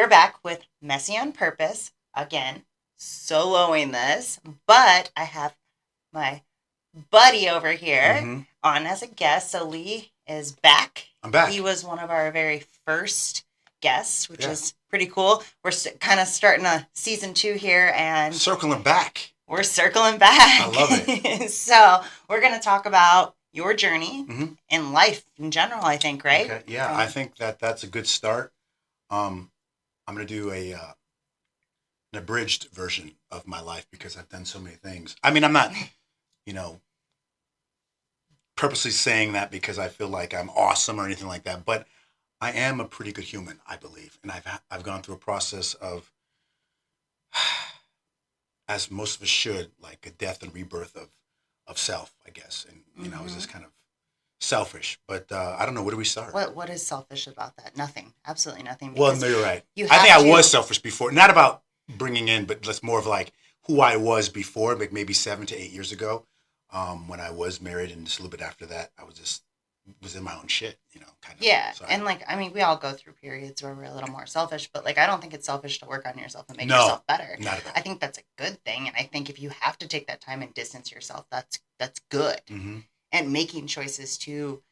we're back with Messy on Purpose. Again, soloing this, but I have my buddy over here Mm-hmm. on as a guest. So Lee is back. I'm back. He was one of our very first guests, which Yeah. is pretty cool. We're kind of starting a season 2 here, and Circling back. we're circling back. I love it. So we're going to talk about your journey Mm-hmm. in life in general, I think, right? Okay. Yeah, I think that's a good start. I'm going to do an abridged version of my life because I've done so many things. I mean, I'm not, you know, purposely saying that because I feel like I'm awesome or anything like that, but I am a pretty good human, I believe, and I've gone through a process of, as most of us should, like a death and rebirth of self, I guess, and I was just kind of selfish. But I don't know. Where do we start? What is selfish about that? Nothing. Absolutely nothing. Well, no, you're right. You I think have I was selfish before. Not about bringing in, but that's more of like who I was before, like maybe 7 to 8 years ago, when I was married, and just a little bit after that, I was in my own shit, kind of. Yeah, So, and like I mean, we all go through periods where we're a little more selfish, but like I don't think it's selfish to work on yourself and make No, yourself better. not at all. I think that's a good thing, and I think if you have to take that time and distance yourself, that's good. Mm-hmm. And making choices to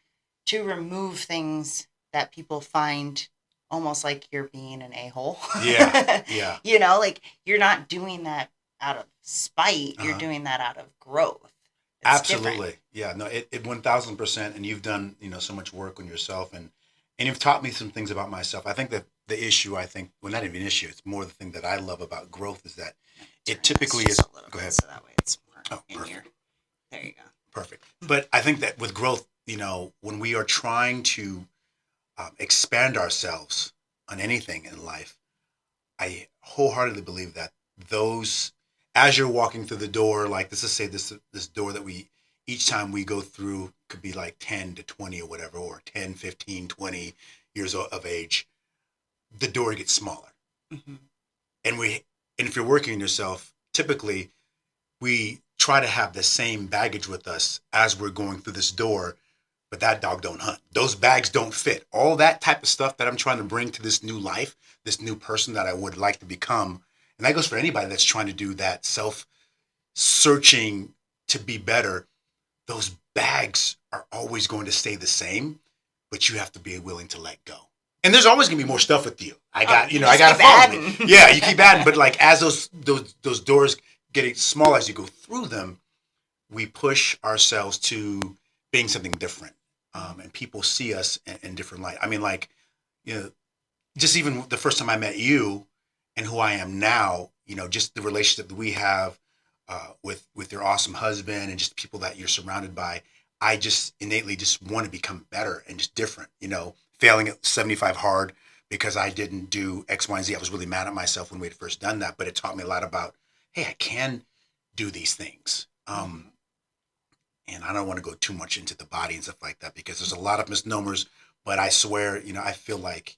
remove things that people find almost like you're being an a-hole. Yeah, yeah. Like you're not doing that out of spite. You're doing that out of growth. It's Absolutely. different. Yeah, no, it 1000%. And you've done, so much work on yourself, and you've taught me some things about myself. I think that the issue, well, not even an issue, it's more the thing that I love about growth is that it typically is, a little go bit ahead. so that way it's more Oh, in perfect. here. There you go. Perfect. But I think that with growth, when we are trying to expand ourselves on anything in life, I wholeheartedly believe that those, as you're walking through the door, like let's just say this door that each time we go through could be like 10 to 20 or whatever, or 10, 15, 20 years of age, the door gets smaller. Mm-hmm. And if you're working on yourself, typically we try to have the same baggage with us as we're going through this door, but that dog don't hunt. Those bags don't fit. All that type of stuff that I'm trying to bring to this new life, this new person that I would like to become. And that goes for anybody that's trying to do that self-searching to be better. Those bags are always going to stay the same, but you have to be willing to let go. And there's always going to be more stuff with you. I got to follow me. Yeah, you keep adding. But like as those doors getting small as you go through them, we push ourselves to being something different. And people see us in different light. I mean, like, just even the first time I met you and who I am now, just the relationship that we have with your awesome husband and just people that you're surrounded by, I just innately just want to become better and just different, failing at 75 hard because I didn't do X, Y, and Z. I was really mad at myself when we had first done that, but it taught me a lot about, hey, I can do these things. And I don't want to go too much into the body and stuff like that because there's a lot of misnomers, but I swear, I feel like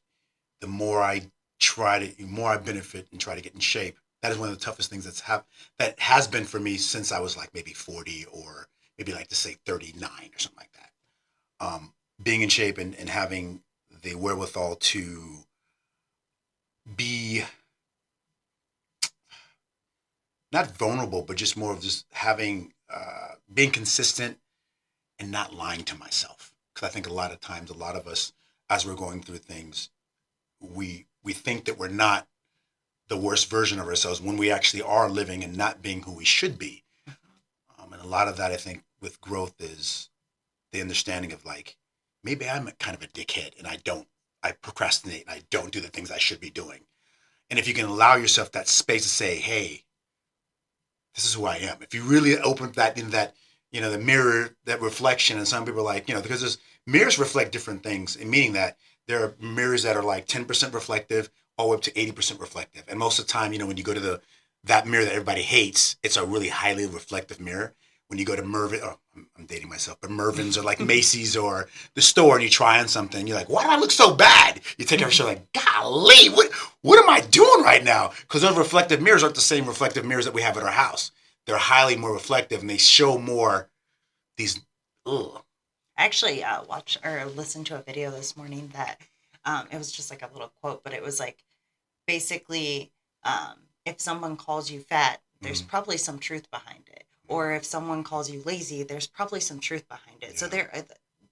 the more I the more I benefit and try to get in shape. That is one of the toughest things that has been for me since I was like maybe 40 or maybe like to say 39 or something like that. Being in shape and having the wherewithal to be not vulnerable, but just more of just having, being consistent and not lying to myself. Because I think a lot of times, a lot of us, as we're going through things, we think that we're not the worst version of ourselves when we actually are living and not being who we should be. And a lot of that, I think, with growth is the understanding of like, maybe I'm kind of a dickhead and I procrastinate and I don't do the things I should be doing. And if you can allow yourself that space to say, hey, this is who I am. If you really open that in that, the mirror, that reflection, and some people are like, because mirrors reflect different things, and meaning that there are mirrors that are like 10% reflective, all the way up to 80% reflective. And most of the time, when you go to that mirror that everybody hates, it's a really highly reflective mirror. When you go to I'm dating myself, but Mervin's or like Macy's or the store and you try on something, you're like, why do I look so bad? You take off your shirt like, golly, what am I doing right now? Because those reflective mirrors aren't the same reflective mirrors that we have at our house. They're highly more reflective and they show more these, ugh. I actually watched or listened to a video this morning that it was just like a little quote, but it was like basically, if someone calls you fat, there's Mm-hmm. probably some truth behind it. Or if someone calls you lazy, there's probably some truth behind it. So Yeah.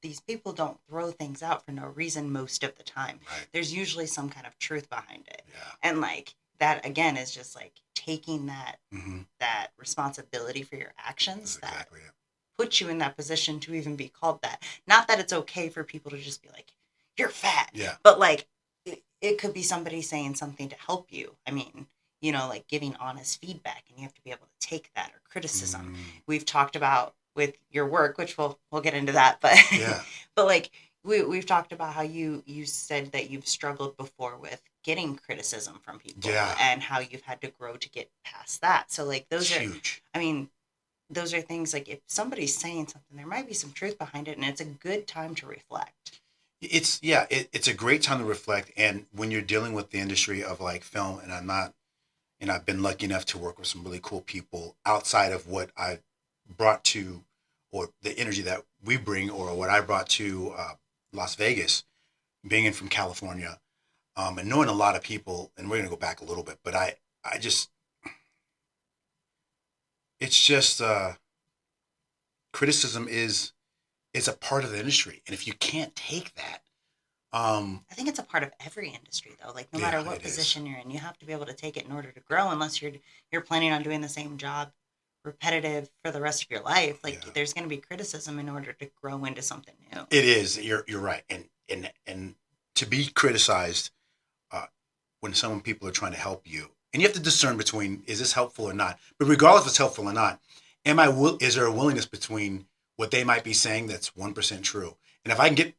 these people don't throw things out for no reason most of the time. Right. There's usually some kind of truth behind it. Yeah. And like that again is just like taking Mm-hmm. that responsibility for your actions That's that exactly it. put you in that position to even be called that. Not that it's okay for people to just be like, you're fat, Yeah. but like it could be somebody saying something to help you. I mean, you know, like giving honest feedback, and you have to be able to take that or criticism. Mm. We've talked about with your work, which we'll get into that, but Yeah. but like we've talked about how you said that you've struggled before with getting criticism from people Yeah. and how you've had to grow to get past that. So like It's those are, huge. I mean, those are things like if somebody's saying something, there might be some truth behind it, and it's a good time to reflect. It's a great time to reflect. And when you're dealing with the industry of like film, and I've been lucky enough to work with some really cool people outside of what I brought to, or the energy that we bring, or what I brought to Las Vegas, being in from California, and knowing a lot of people. And we're gonna go back a little bit, but I just, it's just criticism is a part of the industry, and if you can't take that, I think it's a part of every industry though. Like no yeah, matter what it is. position you're in, you have to be able to take it in order to grow unless you're planning on doing the same job repetitive for the rest of your life. Like Yeah. there's going to be criticism in order to grow into something new. It is. You're right, and to be criticized uh, when some people are trying to help you, and you have to discern between is this helpful or not. But regardless if it's helpful or not, is there a willingness between what they might be saying that's 1% true, and if I can get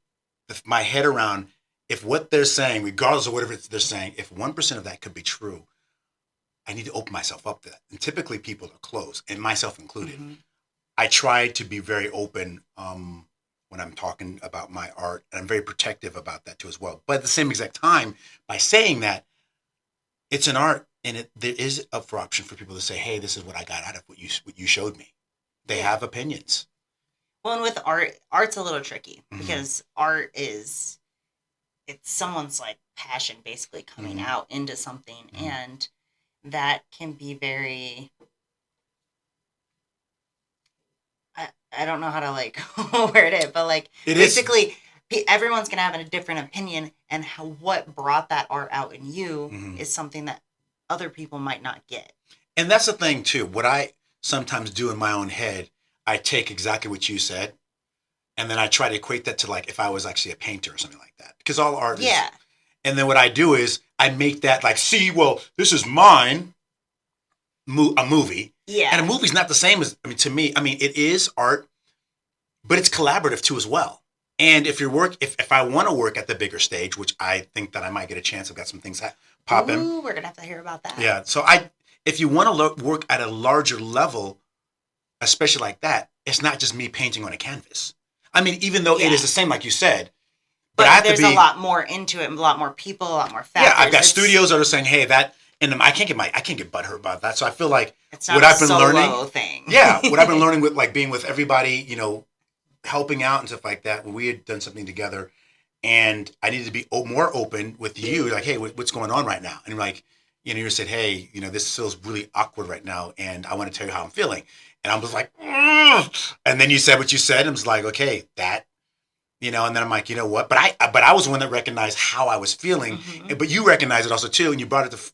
my head around if what they're saying, regardless of whatever they're saying, if 1% of that could be true, I need to open myself up to that. And typically, people are closed, and myself included. Mm-hmm. I try to be very open when I'm talking about my art, and I'm very protective about that too as well. But at the same exact time, by saying that, it's an art, and there is up for option for people to say, "Hey, this is what I got out of what you showed me." They Yeah. have opinions. Well, and with art, art's a little tricky Mm-hmm. because art is it's someone's like passion basically coming Mm-hmm. out into something, Mm-hmm. and that can be very I don't know how to like word it, but like It is, basically everyone's gonna have a different opinion, and how what brought that art out in you mm-hmm. is something that other people might not get. And that's the thing too. What I sometimes do in my own head, I take exactly what you said, and then I try to equate that to like if I was actually a painter or something like that, because all art is. Yeah, And then what I do is I make that like, see, well, this is mine, a movie. yeah. And a movie's not the same as, I mean, to me, I mean, it is art, but it's collaborative too as well. And if I want to work at the bigger stage, which I think that I might get a chance, I've got some things pop in. Ooh, we're gonna have to hear about that. Yeah. So if you want to work at a larger level, especially like that, it's not just me painting on a canvas. I mean, even though it is the same, like you said, but I have there's to be a lot more into it, a lot more people, a lot more factors. yeah, I've got studios that are saying, "Hey, that," and I can't get butthurt about that. So I feel like it's not what a I've been solo learning, thing. yeah, what I've been learning with like being with everybody, helping out and stuff like that. When we had done something together, and I needed to be more open with you, like, "Hey, what's going on right now?" And like, you said, "Hey, this feels really awkward right now, and I want to tell you how I'm feeling." And I was like, "Ugh." And then you said what you said, and I was like, "Okay, that." And then I'm like, you know what? But I was the one that recognized how I was feeling, Mm-hmm. but you recognized it also too, and you brought it to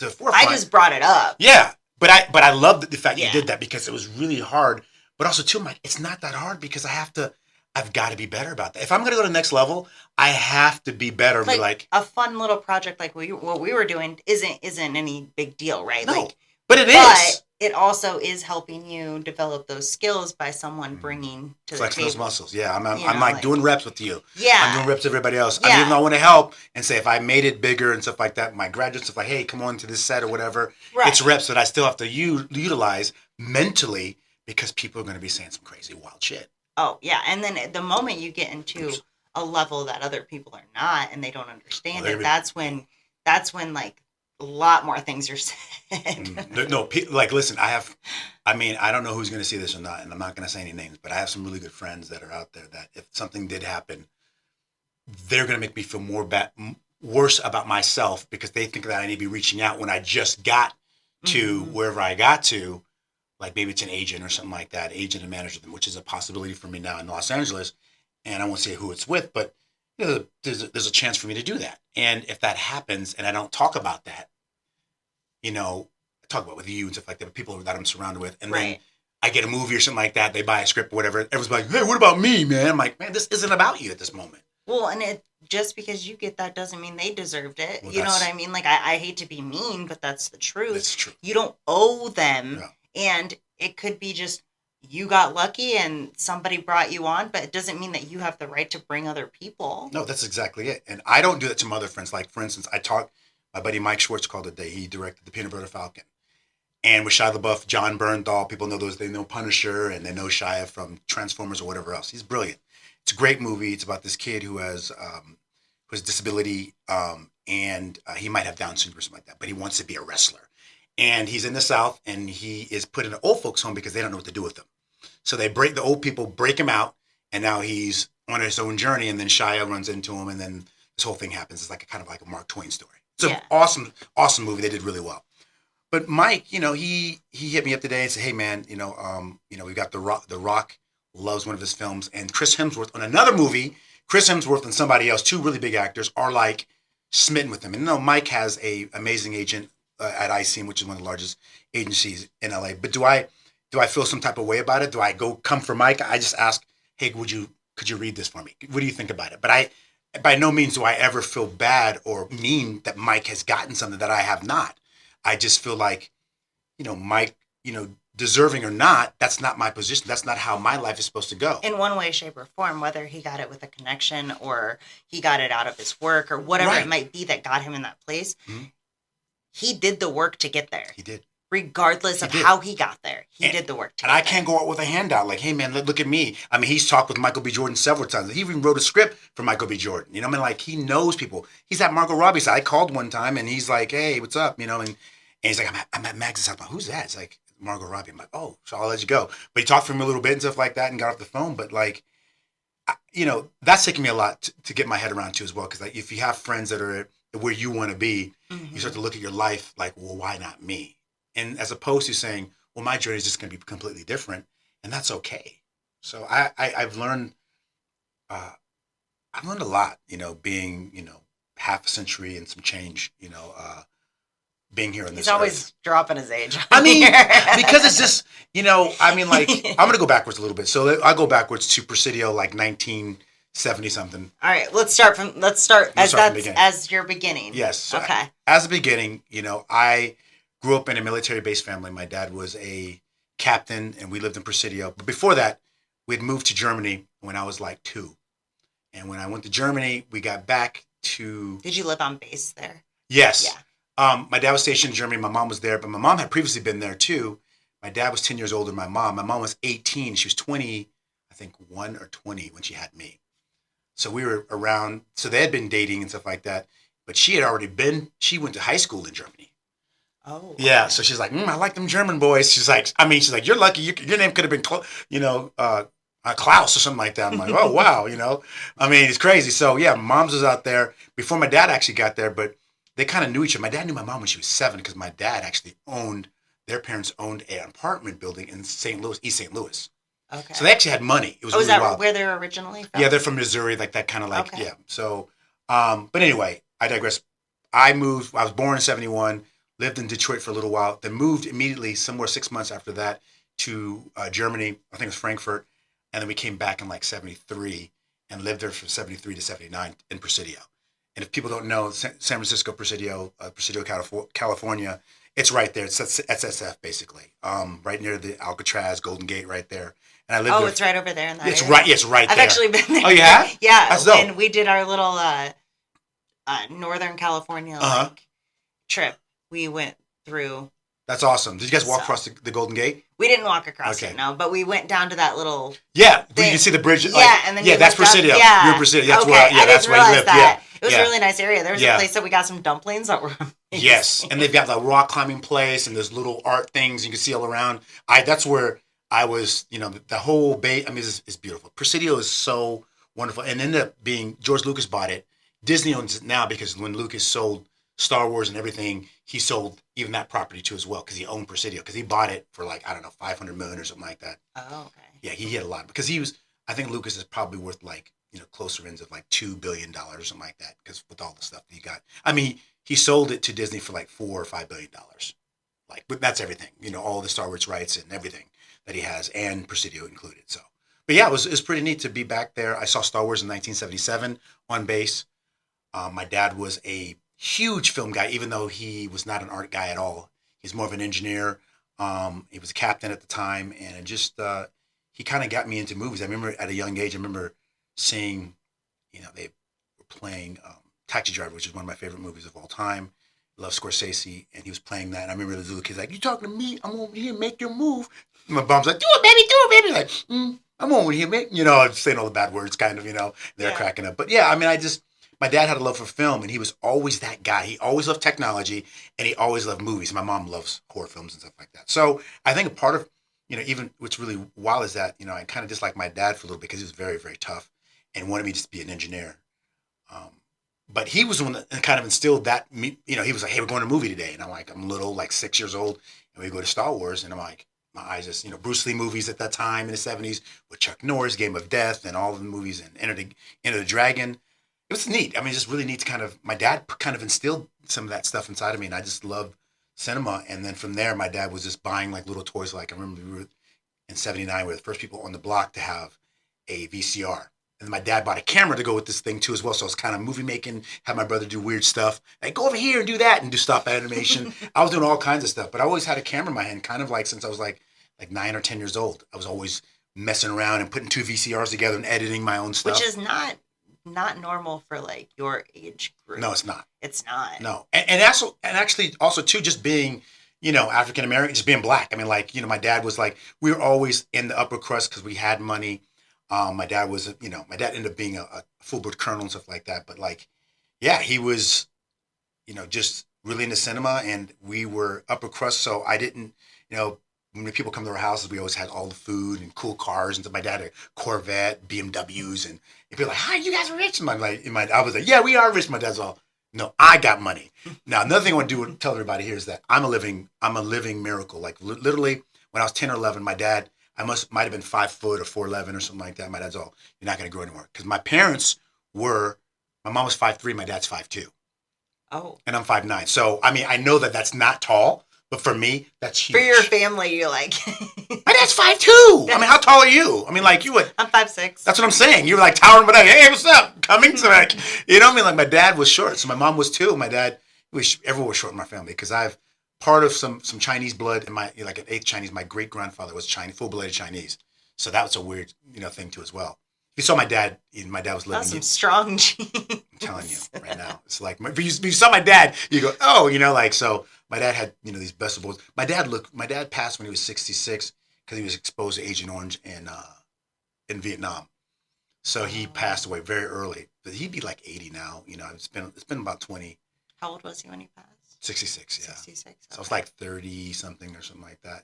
the forefront. I just brought it up. Yeah, but I love the fact Yeah. you did that because it was really hard. But also too, I'm like, it's not that hard because I've got to be better about that. If I'm gonna go to the next level, I have to be better. Like, be like a fun little project like what we were doing isn't any big deal, right? no, Like, but it but is. it also is helping you develop those skills by someone bringing to Flex the those table. muscles. Yeah, I'm You like know, like- doing reps with you. Yeah, I'm doing reps with everybody else. I Yeah. mean, even though I want to help and say if I made it bigger and stuff like that, my graduates stuff like, hey, come on to this set or whatever. right. It's reps that I still have to utilize mentally because people are going to be saying some crazy wild shit. Oh yeah, and then the moment you get into a level that other people are not, and they don't understand it, that's when like a lot more things are said. No, like listen, I mean, I don't know who's going to see this or not, and I'm not going to say any names, but I have some really good friends that are out there that if something did happen, they're going to make me feel more bad, worse about myself because they think that I need to be reaching out when I just got to wherever I got to, like maybe it's an agent or something like that, agent and manager, which is a possibility for me now in Los Angeles. And I won't say who it's with, but there's a chance for me to do that. And if that happens and I don't talk about that, talk about with you and stuff like that, but people that I'm surrounded with, and then I get a movie or something like that, they buy a script or whatever, everyone's like, hey, what about me, man? I'm like, man, this isn't about you at this moment. Well, and just because you get that doesn't mean they deserved it. Well, you know what I mean? Like, I hate to be mean, but that's the truth. That's true. You don't owe them. Yeah. And it could be just you got lucky and somebody brought you on, but it doesn't mean that you have the right to bring other people. No, that's exactly it. And I don't do that to my other friends. Like, for instance, my buddy Mike Schwartz called it day. He directed The Peanut Butter Falcon. And with Shia LaBeouf, John Bernthal, people know they know Punisher, and they know Shia from Transformers or whatever else. He's brilliant. It's a great movie. It's about this kid who has disability, and he might have Down syndrome or something like that, but he wants to be a wrestler. And he's in the South, and he is put in an old folks' home because they don't know what to do with him. So the old people break him out, and now he's on his own journey, and then Shia runs into him, and then this whole thing happens. It's like kind of like a Mark Twain story. It's an awesome, awesome movie. They did really well. But Mike, he hit me up today and said, hey, man, we got The Rock. The Rock loves one of his films. And Chris Hemsworth on another movie, Chris Hemsworth and somebody else, two really big actors, are like smitten with him. And Mike has a amazing agent at ICM, which is one of the largest agencies in LA. But do I feel some type of way about it? Do I come for Mike? I just ask, hey, could you read this for me? What do you think about it? But by no means do I ever feel bad or mean that Mike has gotten something that I have not. I just feel like, Mike, deserving or not, that's not my position. That's not how my life is supposed to go. In one way, shape, or form, whether he got it with a connection or he got it out of his work or whatever it might be that got him in that place, he did the work to get there. He did. Regardless of how he got there. He did the work to get there. And I can't go out with a handout like, hey, man, look at me. I mean, he's talked with Michael B. Jordan several times. He even wrote a script for Michael B. Jordan. Like, he knows people. He's at Margot Robbie's. I called one time, and he's like, hey, what's up? And he's like, I'm at Max's house. I'm like, who's that? It's like, Margot Robbie. I'm like, oh, so I'll let you go. But he talked for him a little bit and stuff like that and got off the phone. But, like, that's taking me a lot to get my head around, too, as well. Because, like, if you have friends that are where you want to be, you start to look at your life like, well, why not me? And as opposed to saying, well, my journey is just going to be completely different, and that's okay. So I've learned a lot, being, half a century and some change, being here in this He's always earth. dropping his age. I mean, because it's just, I'm going to go backwards a little bit. So I'll go backwards to Presidio, like 1970 something. All right, let's start as your beginning. Yes. So okay. As a beginning, I grew up in a military-based family. My dad was a captain, and we lived in Presidio. But before that, we had moved to Germany when I was like 2. And when I went to Germany, we got back to... Did you live on base there? Yes. Yeah. My dad was stationed in Germany. My mom was there, but my mom had previously been there too. My dad was 10 years older than my mom. My mom was 18. She was 20, I think 1 or 20 when she had me. So we were around. So they had been dating and stuff like that. But she went to high school in Germany. Oh. Yeah, so she's like, I like them German boys. She's like, you're lucky. Your name could have been, Klaus or something like that. I'm like, oh, wow, it's crazy. So, yeah, mom's was out there before my dad actually got there, but they kind of knew each other. My dad knew my mom when she was 7 because my dad actually their parents owned an apartment building in St. Louis, East St. Louis. Okay. So they actually had money. It was really that wild. Where they're originally from? Yeah, they're from Missouri, like that kind of like, yeah. So, but anyway, I digress. I was born in 71. Lived in Detroit for a little while, then moved immediately somewhere 6 months after that to Germany. I think it was Frankfurt. And then we came back in like 73 and lived there from 73 to 79 in Presidio. And if people don't know, San Francisco, Presidio, California, it's right there. It's SSF basically, right near the Alcatraz, Golden Gate right there. And I lived there. It's right over there in that It's area? right. It's right there. I've actually been there. Oh, you have? Yeah. That's dope. And we did our little Northern California trip. We went through. That's awesome. Did you guys walk across the Golden Gate? We didn't walk across it, no, but we went down to that little. Yeah, where you can see the bridge. And then that's Presidio. Yeah, you're Presidio. That's okay. where. Yeah, that's where you live. That. It was a really nice area. There was a place that we got some dumplings that were amazing. Yes, and they've got the rock climbing place and there's little art things you can see all around. That's where I was. The whole bay. I mean, it's beautiful. Presidio is so wonderful, and ended up being George Lucas bought it. Disney owns it now because when Lucas sold Star Wars and everything, he sold even that property too as well because he owned Presidio because he bought it for like I don't know 500 million or something like that. Oh, okay. Yeah, he hit a lot because he was. I think Lucas is probably worth like closer ends of like $2 billion or something like that because with all the stuff that he got. I mean, he sold it to Disney for like $4 or $5 billion. Like, but that's everything. All the Star Wars rights and everything that he has, and Presidio included. So, but yeah, it was pretty neat to be back there. I saw Star Wars in 1977 on base. My dad was a huge film guy, even though he was not an art guy at all. He's more of an engineer. He was a captain at the time, and it just he kind of got me into movies. I remember at a young age, I remember seeing, they were playing Taxi Driver, which is one of my favorite movies of all time. Love Scorsese, and he was playing that. And I remember the little kid's like, "You talking to me? I'm over here, make your move." And my mom's like, "Do it, baby, do it, baby." Like, I'm over here, make saying all the bad words, kind of, they're cracking up. But yeah, I mean, my dad had a love for film, and he was always that guy. He always loved technology, and he always loved movies. My mom loves horror films and stuff like that. So I think a part of, even what's really wild is that, I kind of disliked my dad for a little bit because he was very, very tough and wanted me to be an engineer. But he was the one that kind of instilled that, he was like, "Hey, we're going to a movie today." And I'm like, I'm little, like 6 years old, and we go to Star Wars, and I'm like, my eyes just, Bruce Lee movies at that time in the 70s with Chuck Norris, Game of Death, and all of the movies, and Enter the Dragon. It was neat. I mean, just really neat to my dad kind of instilled some of that stuff inside of me, and I just loved cinema. And then from there, my dad was just buying like little toys. Like I remember we were in '79, we were the first people on the block to have a VCR. And my dad bought a camera to go with this thing too as well. So I was kind of movie making, had my brother do weird stuff. Like, go over here and do that and do stop animation. I was doing all kinds of stuff, but I always had a camera in my hand, kind of like since I was like 9 or 10 years old. I was always messing around and putting two VCRs together and editing my own stuff. Which is not normal for like your age group. No, it's not. It's not. No. And actually also too, just being, African American, just being black. I mean, like, my dad was like, we were always in the upper crust because we had money. My dad was, my dad ended up being a full-blood colonel and stuff like that. But like, yeah, he was, just really into cinema, and we were upper crust. So I didn't, when people come to our houses, we always had all the food and cool cars. And so my dad had a Corvette, BMWs, and people were like, "Hi, you guys are rich." I was like, "Yeah, we are rich." My dad's all, "No, I got money." Now, another thing I want to tell everybody here is that I'm a living miracle. Like literally, when I was 10 or 11, my dad, might have been 5 foot or 4'11" or something like that. My dad's all, "You're not going to grow anymore." Because my mom was 5'3", my dad's 5'2". Oh. And I'm 5'9". So, I mean, I know that that's not tall, but for me, that's huge. For your family, you're like... My dad's 5'2". I mean, how tall are you? I mean, like, you would... I'm 5'6". That's what I'm saying. You're like towering, but like, "Hey, what's up? Cummings?" Like, you know what I mean? Like, my dad was short, so my mom was too. My dad, everyone was short in my family because I've part of some Chinese blood in my, like an eighth Chinese. My great grandfather was Chinese, full-blooded Chinese. So that was a weird, thing too as well. If you saw my dad was living. That's some strong genes. I'm telling you right now. It's like, if you saw my dad, you go, "Oh," like, so my dad had, these vegetables. My dad passed when he was 66 because he was exposed to Agent Orange in Vietnam. So he passed away very early. But he'd be like 80 now. It's been about 20. How old was he when he passed? 66, yeah. 66. Okay. So it's like 30 something or something like that,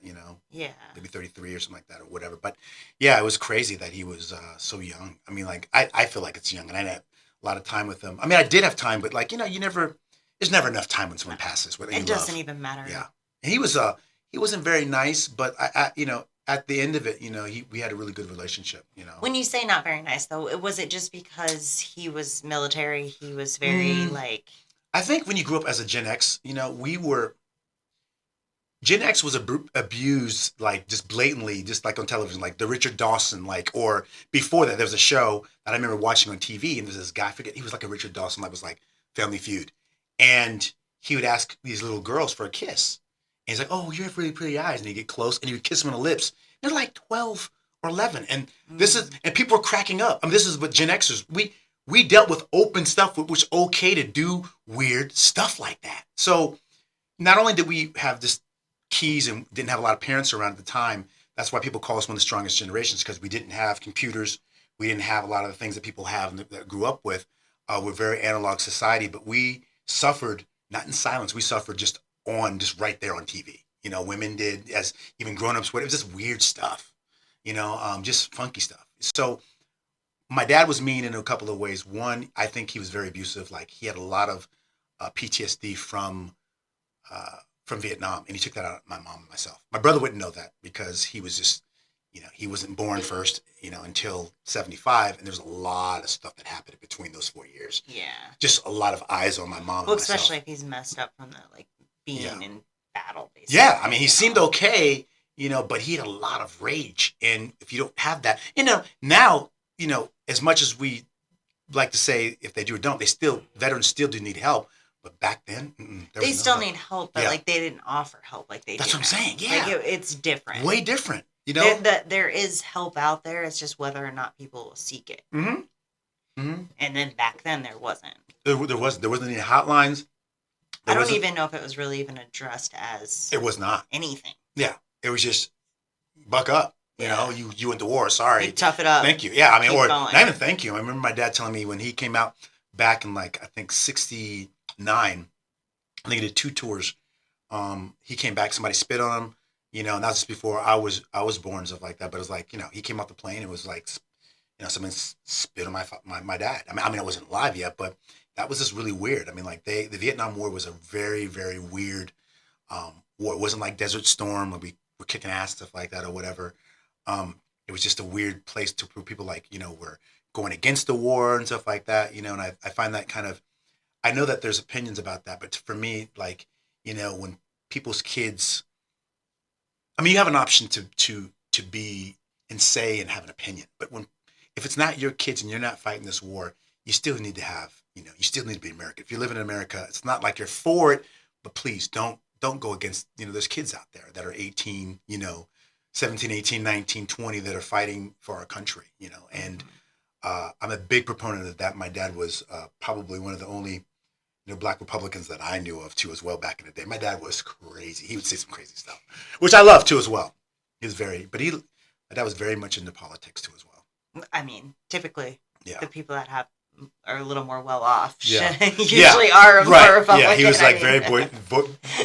Yeah. Maybe 33 or something like that or whatever. But yeah, it was crazy that he was so young. I mean, like, I feel like it's young, and I had a lot of time with him. I mean, I did have time, but like, there's never enough time when someone passes. It doesn't even matter. Yeah. And he wasn't very nice, but I at the end of it, we had a really good relationship, When you say not very nice, though, was it just because he was military? He was very I think when you grew up as a Gen X, Gen X was abused, like, just blatantly, just like on television, like the Richard Dawson, like, or before that, there was a show that I remember watching on TV, and there's this guy, he was like a Richard Dawson, that was like Family Feud. And he would ask these little girls for a kiss. And he's like, "Oh, you have really pretty eyes." And he'd get close, and he would kiss them on the lips. And they're like 12 or 11. And and people were cracking up. I mean, this is what Gen Xers, we dealt with open stuff, which was okay to do weird stuff like that. So not only did we have this keys and didn't have a lot of parents around at the time, that's why people call us one of the strongest generations, because we didn't have computers. We didn't have a lot of the things that people have and that grew up with. We're a very analog society, but we suffered, not in silence, we suffered just right there on TV. Women did, as even grown-ups would. It was just weird stuff, just funky stuff. So my dad was mean in a couple of ways. One, I think he was very abusive. Like he had a lot of PTSD from Vietnam, and he took that out on my mom and myself. My brother wouldn't know that because he was just, he wasn't born first, until 75, and there's a lot of stuff that happened between those 4 years. Yeah. Just a lot of eyes on my mom. Well, and myself. especially if he's messed up from the being in battle. Basically. Yeah, I mean, he seemed okay, but he had a lot of rage, and if you don't have that, now, as much as we like to say if they do or don't, veterans still do need help. But back then, they still need help, but they didn't offer help like they do. That's what I'm saying. Yeah, it's different. Way different. There is help out there. It's just whether or not people will seek it. Mm-hmm. Mm-hmm. And then back then there wasn't. There wasn't any hotlines. I don't even know if it was really even addressed as. It was not anything. Yeah, it was just buck up. You went to war. Sorry, tough it up. Thank you. Yeah, I mean, or not even thank you. I remember my dad telling me when he came out back in I think 69. I think he did 2 tours. He came back. Somebody spit on him. And that was just before I was born and stuff like that. But it was he came off the plane. It was someone spit on my dad. I mean, I wasn't alive yet, but that was just really weird. I mean, the Vietnam War was a very, very weird war. It wasn't like Desert Storm where we were kicking ass, stuff like that or whatever. It was just a weird place to prove people were going against the war and stuff like that. And I find that kind of, I know that there's opinions about that, but for me, when people's kids, I mean, you have an option to be and say and have an opinion, but if it's not your kids and you're not fighting this war, you still need to have, you still need to be American. If you're living in America, it's not like you're for it, but please don't go against, there's kids out there that are 18, 17, 18, 19, 20 that are fighting for our country, and I'm a big proponent of that. My dad was probably one of the only, Black Republicans that I knew of too as well back in the day. My dad was crazy. He would say some crazy stuff, which I love too as well. My dad was very much into politics too as well. I mean, typically, the people that are a little more well off usually are more Republican. Yeah, he was very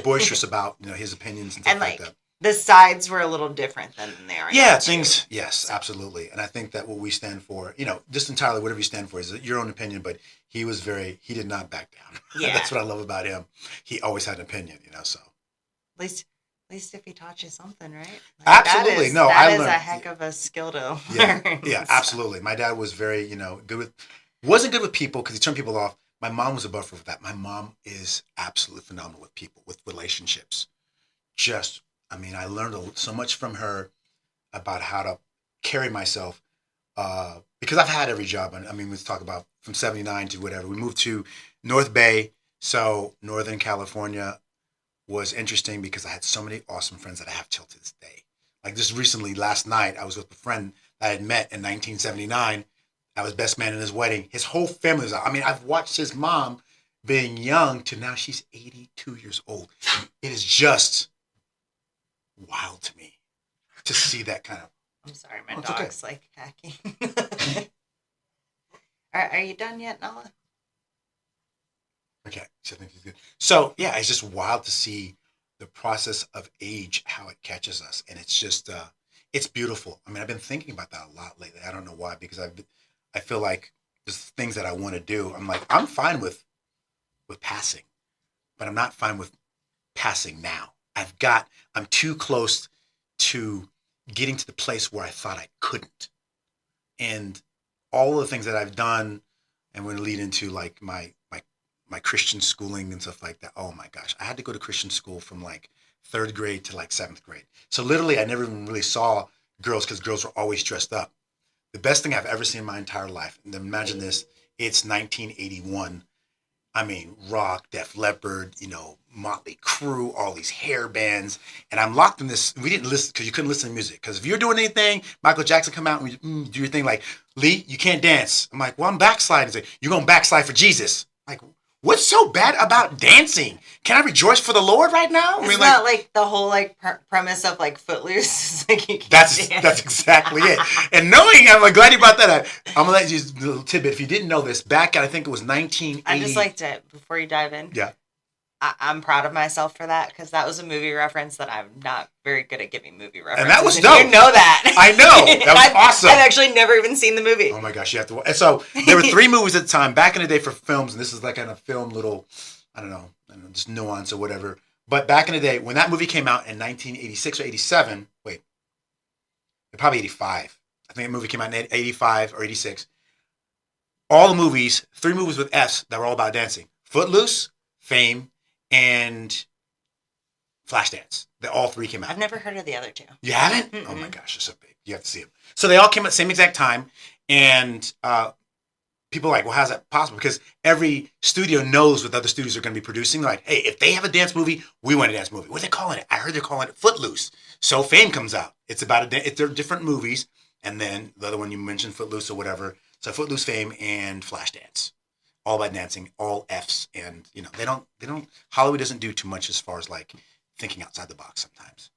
boisterous about his opinions and stuff like that. The sides were a little different than they are. Yeah, things. Yes, absolutely. And I think that what we stand for, just entirely whatever you stand for is your own opinion. But he did not back down. Yeah, that's what I love about him. He always had an opinion, So at least if he taught you something, right? Absolutely. That is a heck of a skill to learn. Yeah, absolutely. My dad was very, wasn't good with people because he turned people off. My mom was a buffer for that. My mom is absolutely phenomenal with people, with relationships. I learned so much from her about how to carry myself because I've had every job. Let's talk about from 79 to whatever. We moved to North Bay, so Northern California was interesting because I had so many awesome friends that I have till to this day. Like just recently, last night, I was with a friend that I had met in 1979. I was best man in his wedding. His whole family was out. I've watched his mom being young to now she's 82 years old. It is just wild to me to see that kind of. I'm sorry, my dog's hacking. Are you done yet, Nala? Okay, so I think he's good. So yeah, it's just wild to see the process of age, how it catches us, and it's just it's beautiful. I've been thinking about that a lot lately. I don't know why, because I feel like there's things that I want to do. I'm fine with passing, but I'm not fine with passing now. I'm too close to getting to the place where I thought I couldn't. And all the things that I've done, and we're going to lead into my Christian schooling and stuff like that. Oh my gosh. I had to go to Christian school from 3rd grade to 7th grade. So literally I never even really saw girls because girls were always dressed up. The best thing I've ever seen in my entire life. And imagine this, it's 1981. Rock, Def Leppard, Motley Crue, all these hair bands. And I'm locked in this. We didn't listen because you couldn't listen to music. Because if you're doing anything, Michael Jackson come out and do your thing Lee, you can't dance. I'm like, well, I'm backsliding. Like, you're going to backslide for Jesus. What's so bad about dancing? Can I rejoice for the Lord right now? It's not the whole premise of Footloose. You can't that's exactly it. And knowing, I'm glad you brought that up. I'm gonna let you a little tidbit. If you didn't know this, back at I think it was 1980. I just like to before you dive in. Yeah. I'm proud of myself for that because that was a movie reference that I'm not very good at giving movie references. And that was dope. You know that. I know. That was awesome. I've actually never even seen the movie. Oh my gosh, you have to watch. And so there were 3 movies at the time back in the day for films, and this is like kind of film little, I don't know, just nuance or whatever. But back in the day, when that movie came out in 1986 or 87, probably 85. I think the movie came out in 85 or 86. All the movies, 3 movies with F's that were all about dancing. Footloose, Fame, and Flashdance. All 3 came out. I've never heard of the other 2. You haven't? Mm-mm. Oh my gosh, they're so big. You have to see them. So they all came at the same exact time, and people are like, well, how's that possible? Because every studio knows what other studios are going to be producing. They're like, hey, if they have a dance movie, we want a dance movie. What are they calling it? I heard they're calling it Footloose. So Fame comes out. It's about they're different movies, and then the other one you mentioned, Footloose or whatever. So Footloose, Fame, and Flashdance. All about dancing, all F's, and they don't. Hollywood doesn't do too much as far as like thinking outside the box sometimes.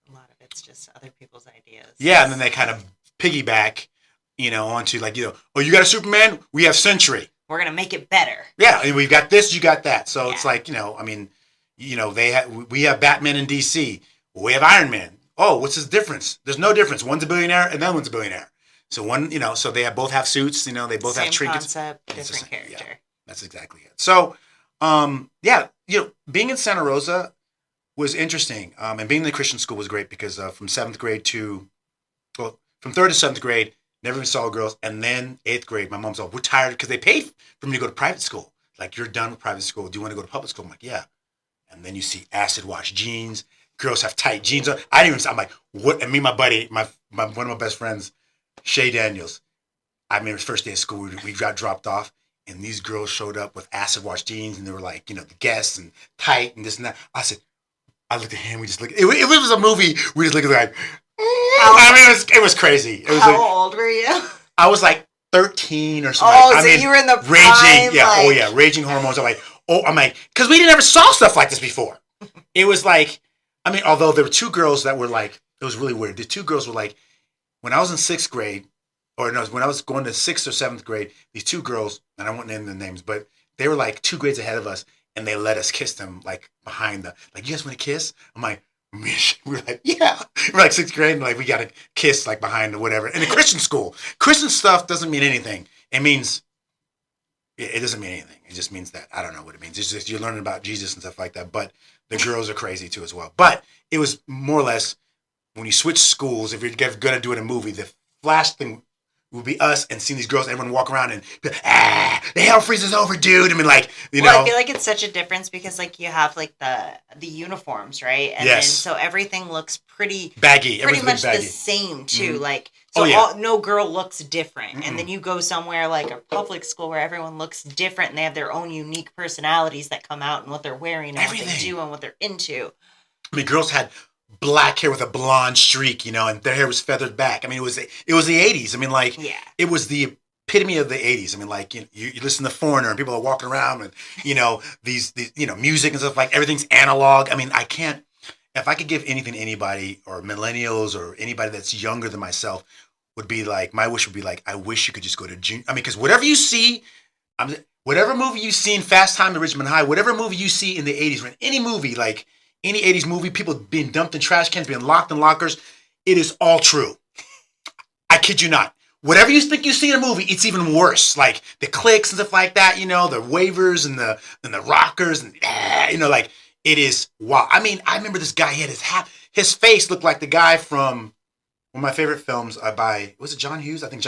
A lot of it's just other people's ideas. Yeah, and then they kind of piggyback, onto like, oh, you got a Superman? We have Century. We're gonna make it better. Yeah, and we've got this, you got that. So it's like, we have Batman in DC. We have Iron Man. Oh, what's his difference? There's no difference. One's a billionaire and the other one's a billionaire. So one, so they both have suits. They both have trinkets. Same concept, different character. Yeah, that's exactly it. So, being in Santa Rosa was interesting, and being in the Christian school was great because from 3rd to 7th grade, never even saw girls, and then 8th grade, my mom's like, we're tired because they paid for me to go to private school. Like, you're done with private school. Do you want to go to public school? I'm like, yeah. And then you see acid wash jeans. Girls have tight jeans on. I'm like, what? And me and my buddy, one of my best friends, Shay Daniels. I remember his first day of school, we got dropped off, and these girls showed up with acid wash jeans, and they were like, the guests and tight and this and that. I looked at him. We just looked. It was a movie. We just looked at like. It was crazy. It was How old were you? I was like 13 or something. Oh, you were in the prime, raging. Yeah, raging hormones. I'm like, because we never saw stuff like this before. It was like, although there were 2 girls that were like, it was really weird. The 2 girls were like, when I was in 6th grade, when I was going to 6th or 7th grade, these 2 girls, and I won't name their names, but they were like 2 grades ahead of us, and they let us kiss them like behind like, you guys want to kiss? I'm like, we were like, yeah. We're like 6th grade, and like we got to kiss like behind or whatever. In a Christian school, Christian stuff doesn't mean anything. It doesn't mean anything. It just means that I don't know what it means. It's just you're learning about Jesus and stuff like that. But the girls are crazy too as well. But it was more or less when you switch schools. If you're going to do it in a movie, the flash thing would be us and seeing these girls, everyone walk around and be like, the hell freezes over, dude. I feel like it's such a difference because like you have like the uniforms, right? And then so everything looks pretty baggy, pretty much baggy. The same too. Mm-hmm. Like no girl looks different. Mm-hmm. And then you go somewhere like a public school where everyone looks different and they have their own unique personalities that come out and what they're wearing and what they do and what they're into. Girls had black hair with a blonde streak, and their hair was feathered back. It was the 80s. It was the epitome of the 80s. You listen to Foreigner and people are walking around with, these music and stuff, like everything's analog. I can't, if I could give anything to anybody or millennials or anybody that's younger than myself, would be like, my wish would be like, I wish you could just go to junior. Because whatever you see, whatever movie you see in Fast Time to Richmond High, whatever movie you see in the 80s, or in any movie, like, any 80s movie, people being dumped in trash cans, being locked in lockers, it is all true. I kid you not. Whatever you think you see in a movie, it's even worse. Like the clicks and stuff like that, the wavers and the rockers and like it is wow. I remember this guy, he had his face looked like the guy from one of my favorite films was it John Hughes? I think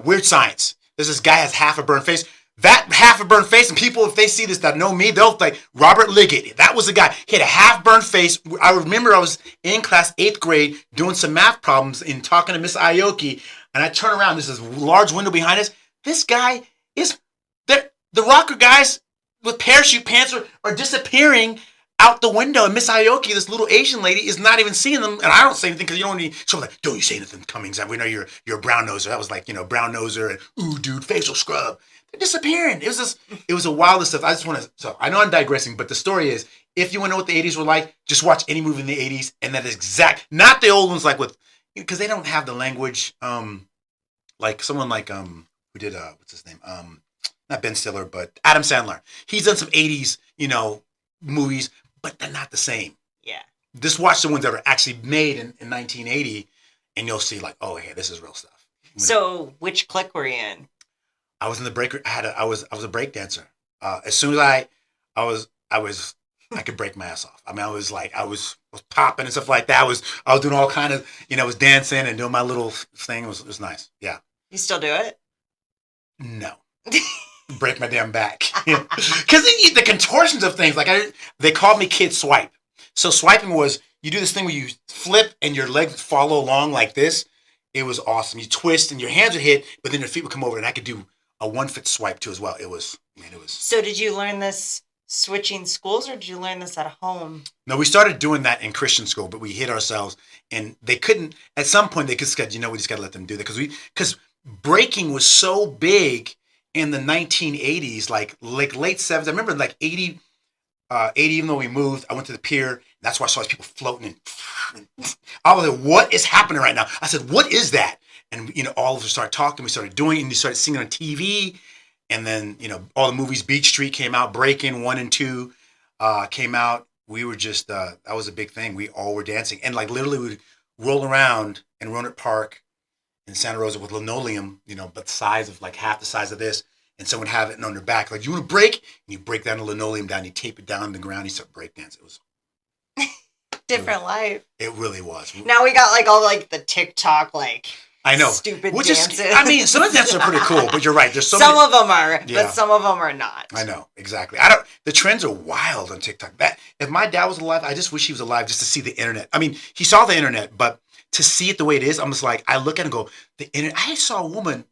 Weird Science. There's this guy has half a burnt face. That half a burnt face, and people, if they see this that know me, they'll like, Robert Liggett. That was the guy. He had a half burnt face. I remember I was in class 8th grade doing some math problems and talking to Miss Aoki, and I turn around. There's this large window behind us. This guy is, the rocker guys with parachute pants are disappearing out the window, and Miss Aoki, this little Asian lady, is not even seeing them, and I don't say anything because you don't need. So I'm like, don't you say anything, Cummings? We know you're a brown noser. That was like, brown noser and ooh, dude, facial scrub. They're disappearing. It was a wildest stuff. So I know I'm digressing, but the story is, if you want to know what the 80s were like, just watch any movie in the 80s, and that is not the old ones like with, because they don't have the language, like someone like, who did, what's his name? Not Ben Stiller, but Adam Sandler. He's done some 80s, movies, but they're not the same. Yeah. Just watch the ones that were actually made in 1980, and you'll see like, oh, hey, this is real stuff. So, which clique were you in? I was in the breaker. I was a break dancer. As soon as I could break my ass off. I mean, I was popping and stuff like that. I was doing all kind of, I was dancing and doing my little thing. It was nice. Yeah. You still do it? No. Break my damn back. Because the contortions of things, they called me Kid Swipe. So swiping was, you do this thing where you flip and your legs follow along like this. It was awesome. You twist and your hands would hit, but then your feet would come over, and I could do a 1-foot swipe too as well. It was. So did you learn this switching schools, or did you learn this at home? No, we started doing that in Christian school, but we hit ourselves, and they couldn't. At some point, they could said, we just got to let them do that because breaking was so big in the 1980s, like late 70s. I remember 80, even though we moved, I went to the pier. That's why I saw these people floating. And I was like, what is happening right now? I said, what is that? And, all of us started talking. We started doing it, and we started singing on TV. And then, all the movies, Beach Street came out, Breaking 1 and 2 came out. We were just, that was a big thing. We all were dancing. And literally we would roll around in Roanoke Park in Santa Rosa with linoleum, but the size of half the size of this. And someone would have it on their back. Like, you want to break? And you break down the linoleum down, you tape it down to the ground, you start breakdancing. It was different life. It really was. Now we got all the TikTok I know. Stupid Which dances. Some of the dances are pretty cool, but you're right. There's some of them are, but some of them are not. I know, exactly. The trends are wild on TikTok. If my dad was alive, I just wish he was alive just to see the internet. I mean, he saw the internet, but to see it the way it is, I'm just like, I look at it and go, the internet. I saw a woman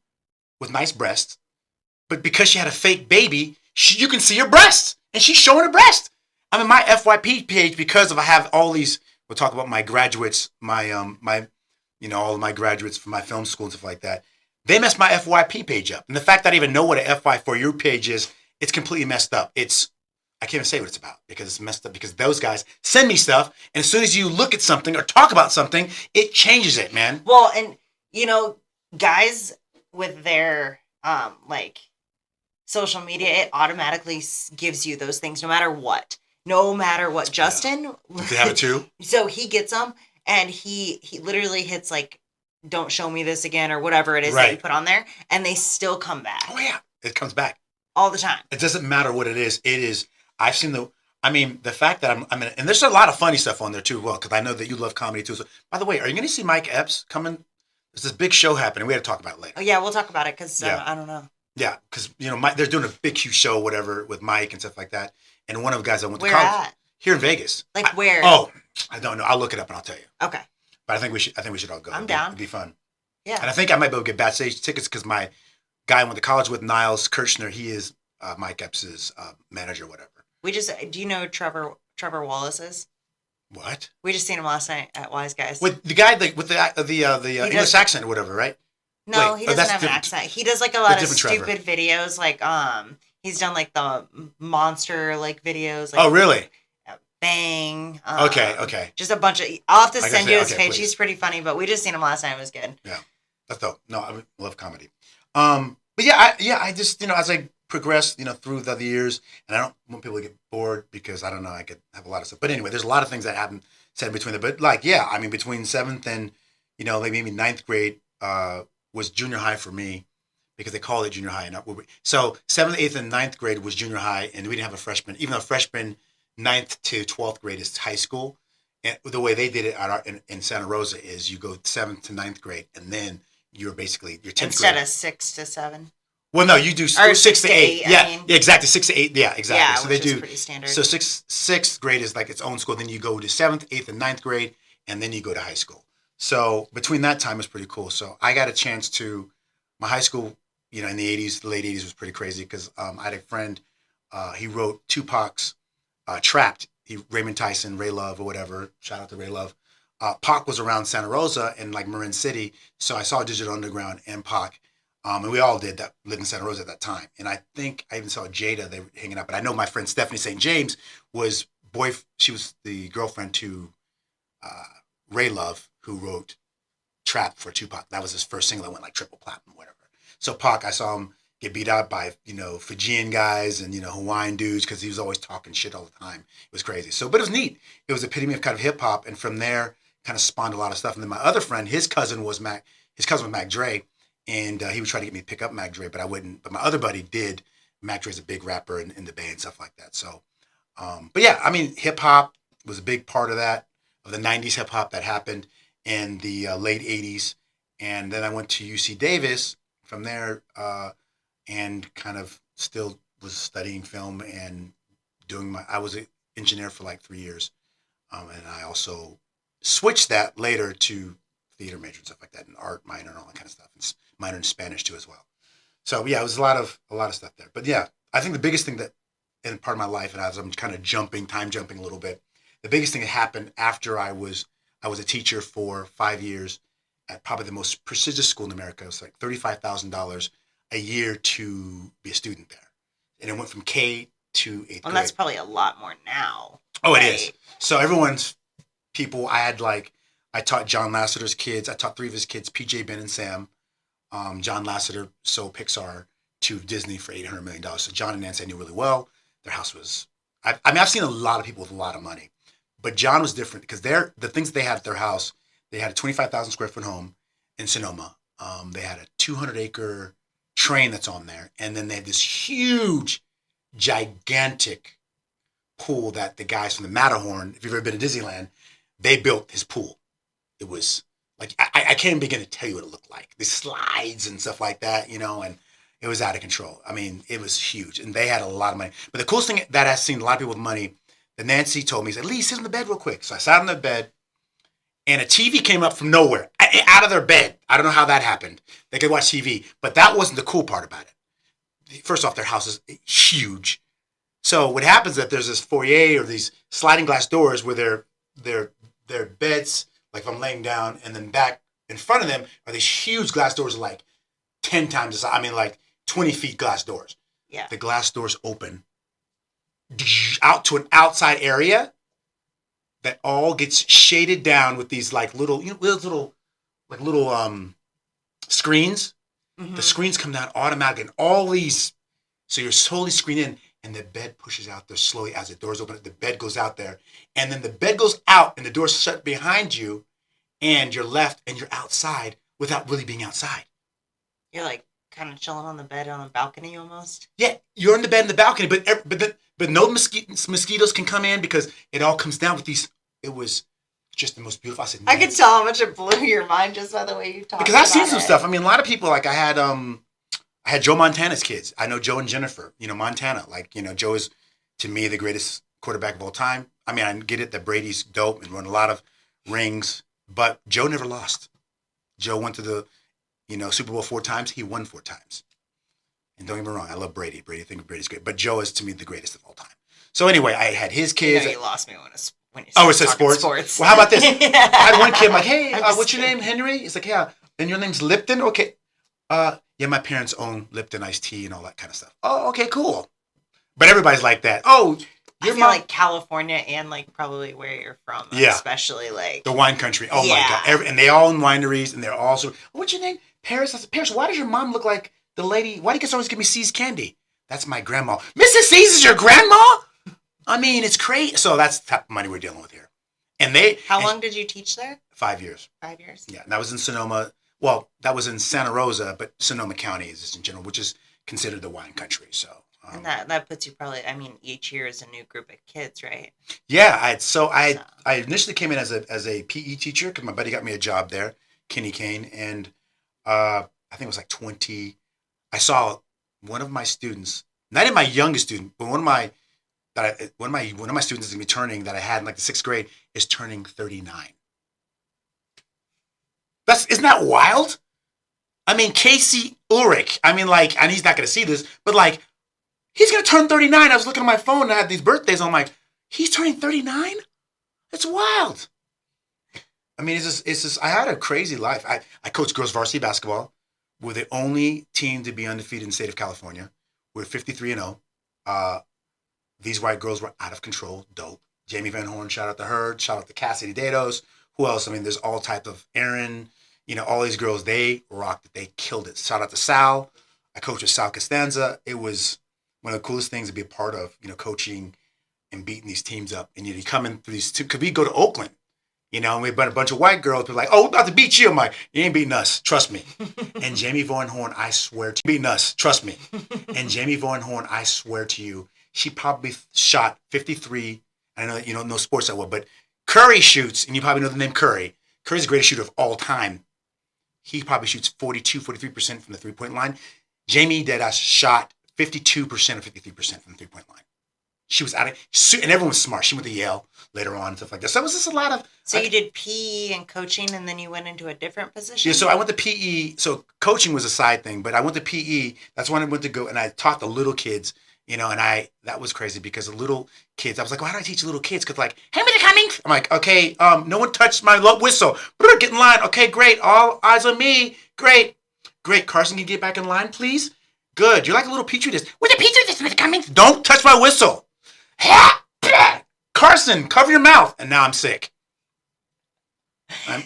with nice breasts, but because she had a fake baby, you can see her breasts, and she's showing her breast. I'm in my FYP page because I have all these. We'll talk about my graduates, my all of my graduates from my film school and stuff like that. They messed my FYP page up, and the fact that I even know what an FY for your page is, it's completely messed up. I can't even say what it's about because it's messed up because those guys send me stuff, and as soon as you look at something or talk about something, it changes it, man. Well, and guys with their social media, it automatically gives you those things no matter what. No matter what. Justin, does he have it too? So he gets them, and he literally hits don't show me this again, or whatever it is that you put on there, and they still come back. Oh yeah, it comes back all the time. It doesn't matter what it is. It is. I've seen the fact that I'm in, and there's a lot of funny stuff on there too. Well, because I know that you love comedy too. So, by the way, are you going to see Mike Epps coming? There's this big show happening. We had to talk about it later. Oh yeah, we'll talk about it because I don't know. Yeah, because they're doing a big huge show, whatever, with Mike and stuff like that. And one of the guys I went to college at? Here in Vegas. Where? I don't know. I'll look it up and I'll tell you. Okay. But I think we should all go. I'm down. It'd be fun. Yeah. And I think I might be able to get backstage tickets because my guy I went to college with, Niles Kirchner, he is Mike Epps' manager, or whatever. Do you know Trevor Wallace is? What? We just seen him last night at Wise Guys. With the guy with the English accent or whatever, right? No, he doesn't have an accent. He does a lot of stupid videos, he's done the monster videos. Oh, really? Bang. Okay. Just a bunch of. I'll have to send you his page. Please. He's pretty funny, but we just seen him last night. It was good. Yeah, that's dope. No, I love comedy. But I just as I progress, through the years, and I don't want people to get bored because I don't know, I could have a lot of stuff. But anyway, there's a lot of things that happen said between them. But between 7th and maybe 9th grade was junior high for me because they called it junior high. So 7th, 8th, and 9th grade was junior high, and we didn't have a freshman, even though freshman 9th to 12th grade is high school. And the way they did it in Santa Rosa is you go 7th to 9th grade, and then you're basically your 10th instead grade. Of 6 to 7. Well, no, you do or 6 to 8. Yeah, exactly. 6 to 8. Yeah, exactly. Yeah, so which they do. Is pretty standard. So sixth grade is its own school. Then you go to 7th, 8th, and 9th grade, and then you go to high school. So between that time is pretty cool. So I got a chance to my high school. In the 80s, the late 80s was pretty crazy because I had a friend. He wrote Tupac's "Trapped." Raymond Tyson, Ray Love, or whatever. Shout out to Ray Love. Pac was around Santa Rosa and Marin City, so I saw Digital Underground and Pac, and we all did that. Lived in Santa Rosa at that time, and I think I even saw Jada. They were hanging out, but I know my friend Stephanie St. James was She was the girlfriend to Ray Love, who wrote "Trapped" for Tupac. That was his first single that went triple platinum, whatever. So Pac, I saw him get beat out by, Fijian guys and, Hawaiian dudes because he was always talking shit all the time. It was crazy. So, but it was neat. It was the epitome of kind of hip hop. And from there, kind of spawned a lot of stuff. And then my other friend, his cousin was Mac Dre. And he would try to get me to pick up Mac Dre, but I wouldn't. But my other buddy did. Mac Dre's a big rapper in the Bay and stuff like that. So, but yeah, I mean, hip hop was a big part of that, of the 90s hip hop that happened in the late 80s. And then I went to UC Davis from there and kind of still was studying film and I was an engineer for like 3 years. And I also switched that later to theater major and stuff like that, and art minor and all that kind of stuff, and minor in Spanish too as well. So yeah, it was a lot of stuff there. But yeah, I think the biggest thing that in part of my life, and as I'm kind of time jumping a little bit, the biggest thing that happened after I was a teacher for 5 years at probably the most prestigious school in America. It was like $35,000 a year to be a student there, and it went from K to 8th grade. Well, that's probably a lot more now. Oh, right? It is. So I taught John Lasseter's kids. I taught 3 of his kids, PJ, Ben, and Sam. John Lasseter sold Pixar to Disney for $800 million. So John and Nancy I knew really well. Their house was, I've seen a lot of people with a lot of money, but John was different because the things they had at their house, they had a 25,000 square foot home in Sonoma. They had a 200-acre train that's on there. And then they had this huge, gigantic pool that the guys from the Matterhorn, if you've ever been to Disneyland, they built his pool. It was like, I can't even begin to tell you what it looked like. The slides and stuff like that, and it was out of control. I mean, it was huge, and they had a lot of money. But the coolest thing that I've seen a lot of people with money, that Nancy told me, he said, Lee, sit on the bed real quick. So I sat on the bed, and a TV came up from nowhere, out of their bed. I don't know how that happened. They could watch TV, but that wasn't the cool part about it. First off, their house is huge. So what happens is that there's this foyer or these sliding glass doors where their beds, like if I'm laying down, and then back in front of them are these huge glass doors, like 10 times the size. I mean, like 20 feet glass doors. Yeah. The glass doors open out to an outside area that all gets shaded down with these like little screens. Mm-hmm. The screens come down automatically, and all these, so you're slowly screened in, and the bed pushes out there slowly as the doors open. The bed goes out there, and then the bed goes out, and the door's shut behind you, and you're left, and you're outside without really being outside. You're like kind of chilling on the bed on the balcony almost. Yeah, you're on the bed in the balcony, but no mosquitoes can come in because it all comes down with these. It was just the most beautiful. I could tell how much it blew your mind just by the way you talked. Because I've seen some stuff. I mean, a lot of people, like I had Joe Montana's kids. I know Joe and Jennifer. Montana. Like, Joe is, to me, the greatest quarterback of all time. I mean, I get it that Brady's dope and won a lot of rings, but Joe never lost. Joe went to the, Super Bowl 4 times. He won 4 times. And don't get me wrong, I love Brady. I think Brady's great. But Joe is, to me, the greatest of all time. So anyway, I had his kids. You lost me when you it said sports? Well, how about this? I had one kid, I'm like, hey, what's your name, Henry? He's like, yeah. And your name's Lipton? Okay. Yeah, my parents own Lipton iced tea and all that kind of stuff. Oh, okay, cool. But everybody's like that. Oh, I feel like California and like probably where you're from, yeah, especially like the wine country. Oh my God! And they all own wineries, and they're all so. What's your name? Paris. I said, Paris. Why does your mom look like the lady? Why do you guys always give me C's candy? That's my grandma. Mrs. C's is your grandma? I mean, it's crazy. So that's the type of money we're dealing with here. And How long did you teach there? 5 years. 5 years. Yeah, and that was in Sonoma. Well, that was in Santa Rosa, but Sonoma County is just in general, which is considered the wine country. So, and that puts you probably. I mean, each year is a new group of kids, right? Yeah, I initially came in as a PE teacher because my buddy got me a job there, Kenny Kane, and I think it was like 20. I saw one of my students, not even my youngest student, but one of my students is gonna be turning that I had in like the 6th grade is turning 39. Isn't that wild? I mean, Casey Ulrich. I mean, like, and he's not going to see this, but like, he's going to turn 39. I was looking at my phone and I had these birthdays. I'm like, he's turning 39? That's wild. I mean, it's just, I had a crazy life. I coached girls varsity basketball. We're the only team to be undefeated in the state of California. We're 53-0. These white girls were out of control. Dope. Jamie Van Horn, shout out to her. Shout out to Cassidy Dados. Who else? I mean, there's all type of Aaron, all these girls, they rocked it. They killed it. Shout out to Sal. I coached with Sal Costanza. It was one of the coolest things to be a part of, coaching and beating these teams up. And you come in through these two, because we go to Oakland, and we had a bunch of white girls be like, oh, we're about to beat you. I'm like, you ain't beating us. Trust me. And Jamie Van Horn, I swear to you, beating us. Trust me. And Jamie Van Horn, I swear to you, she probably shot 53. I know that you don't know sports that well, but Curry shoots, and you probably know the name Curry. Curry's the greatest shooter of all time. He probably shoots 43% from the three-point line. Jamie Deadass shot 52% or 53% from the three-point line. She was out of, and everyone was smart. She went to Yale later on and stuff like that. So it was just a lot of. So you did PE and coaching, and then you went into a different position? Yeah, so I went to PE. So coaching was a side thing, but I went to PE. That's when I went to go, and I taught the little kids, and that was crazy because the little kids, I was like, well, how do I teach little kids? Because like, hey, Mr. Cummings. I'm like, okay, no one touched my whistle. Get in line. Okay, great. All eyes on me. Great. Carson, can you get back in line, please? Good. You're like a little petri dish. Where's the petri dish, Mr. Cummings? Don't touch my whistle. Carson, cover your mouth. And now I'm sick.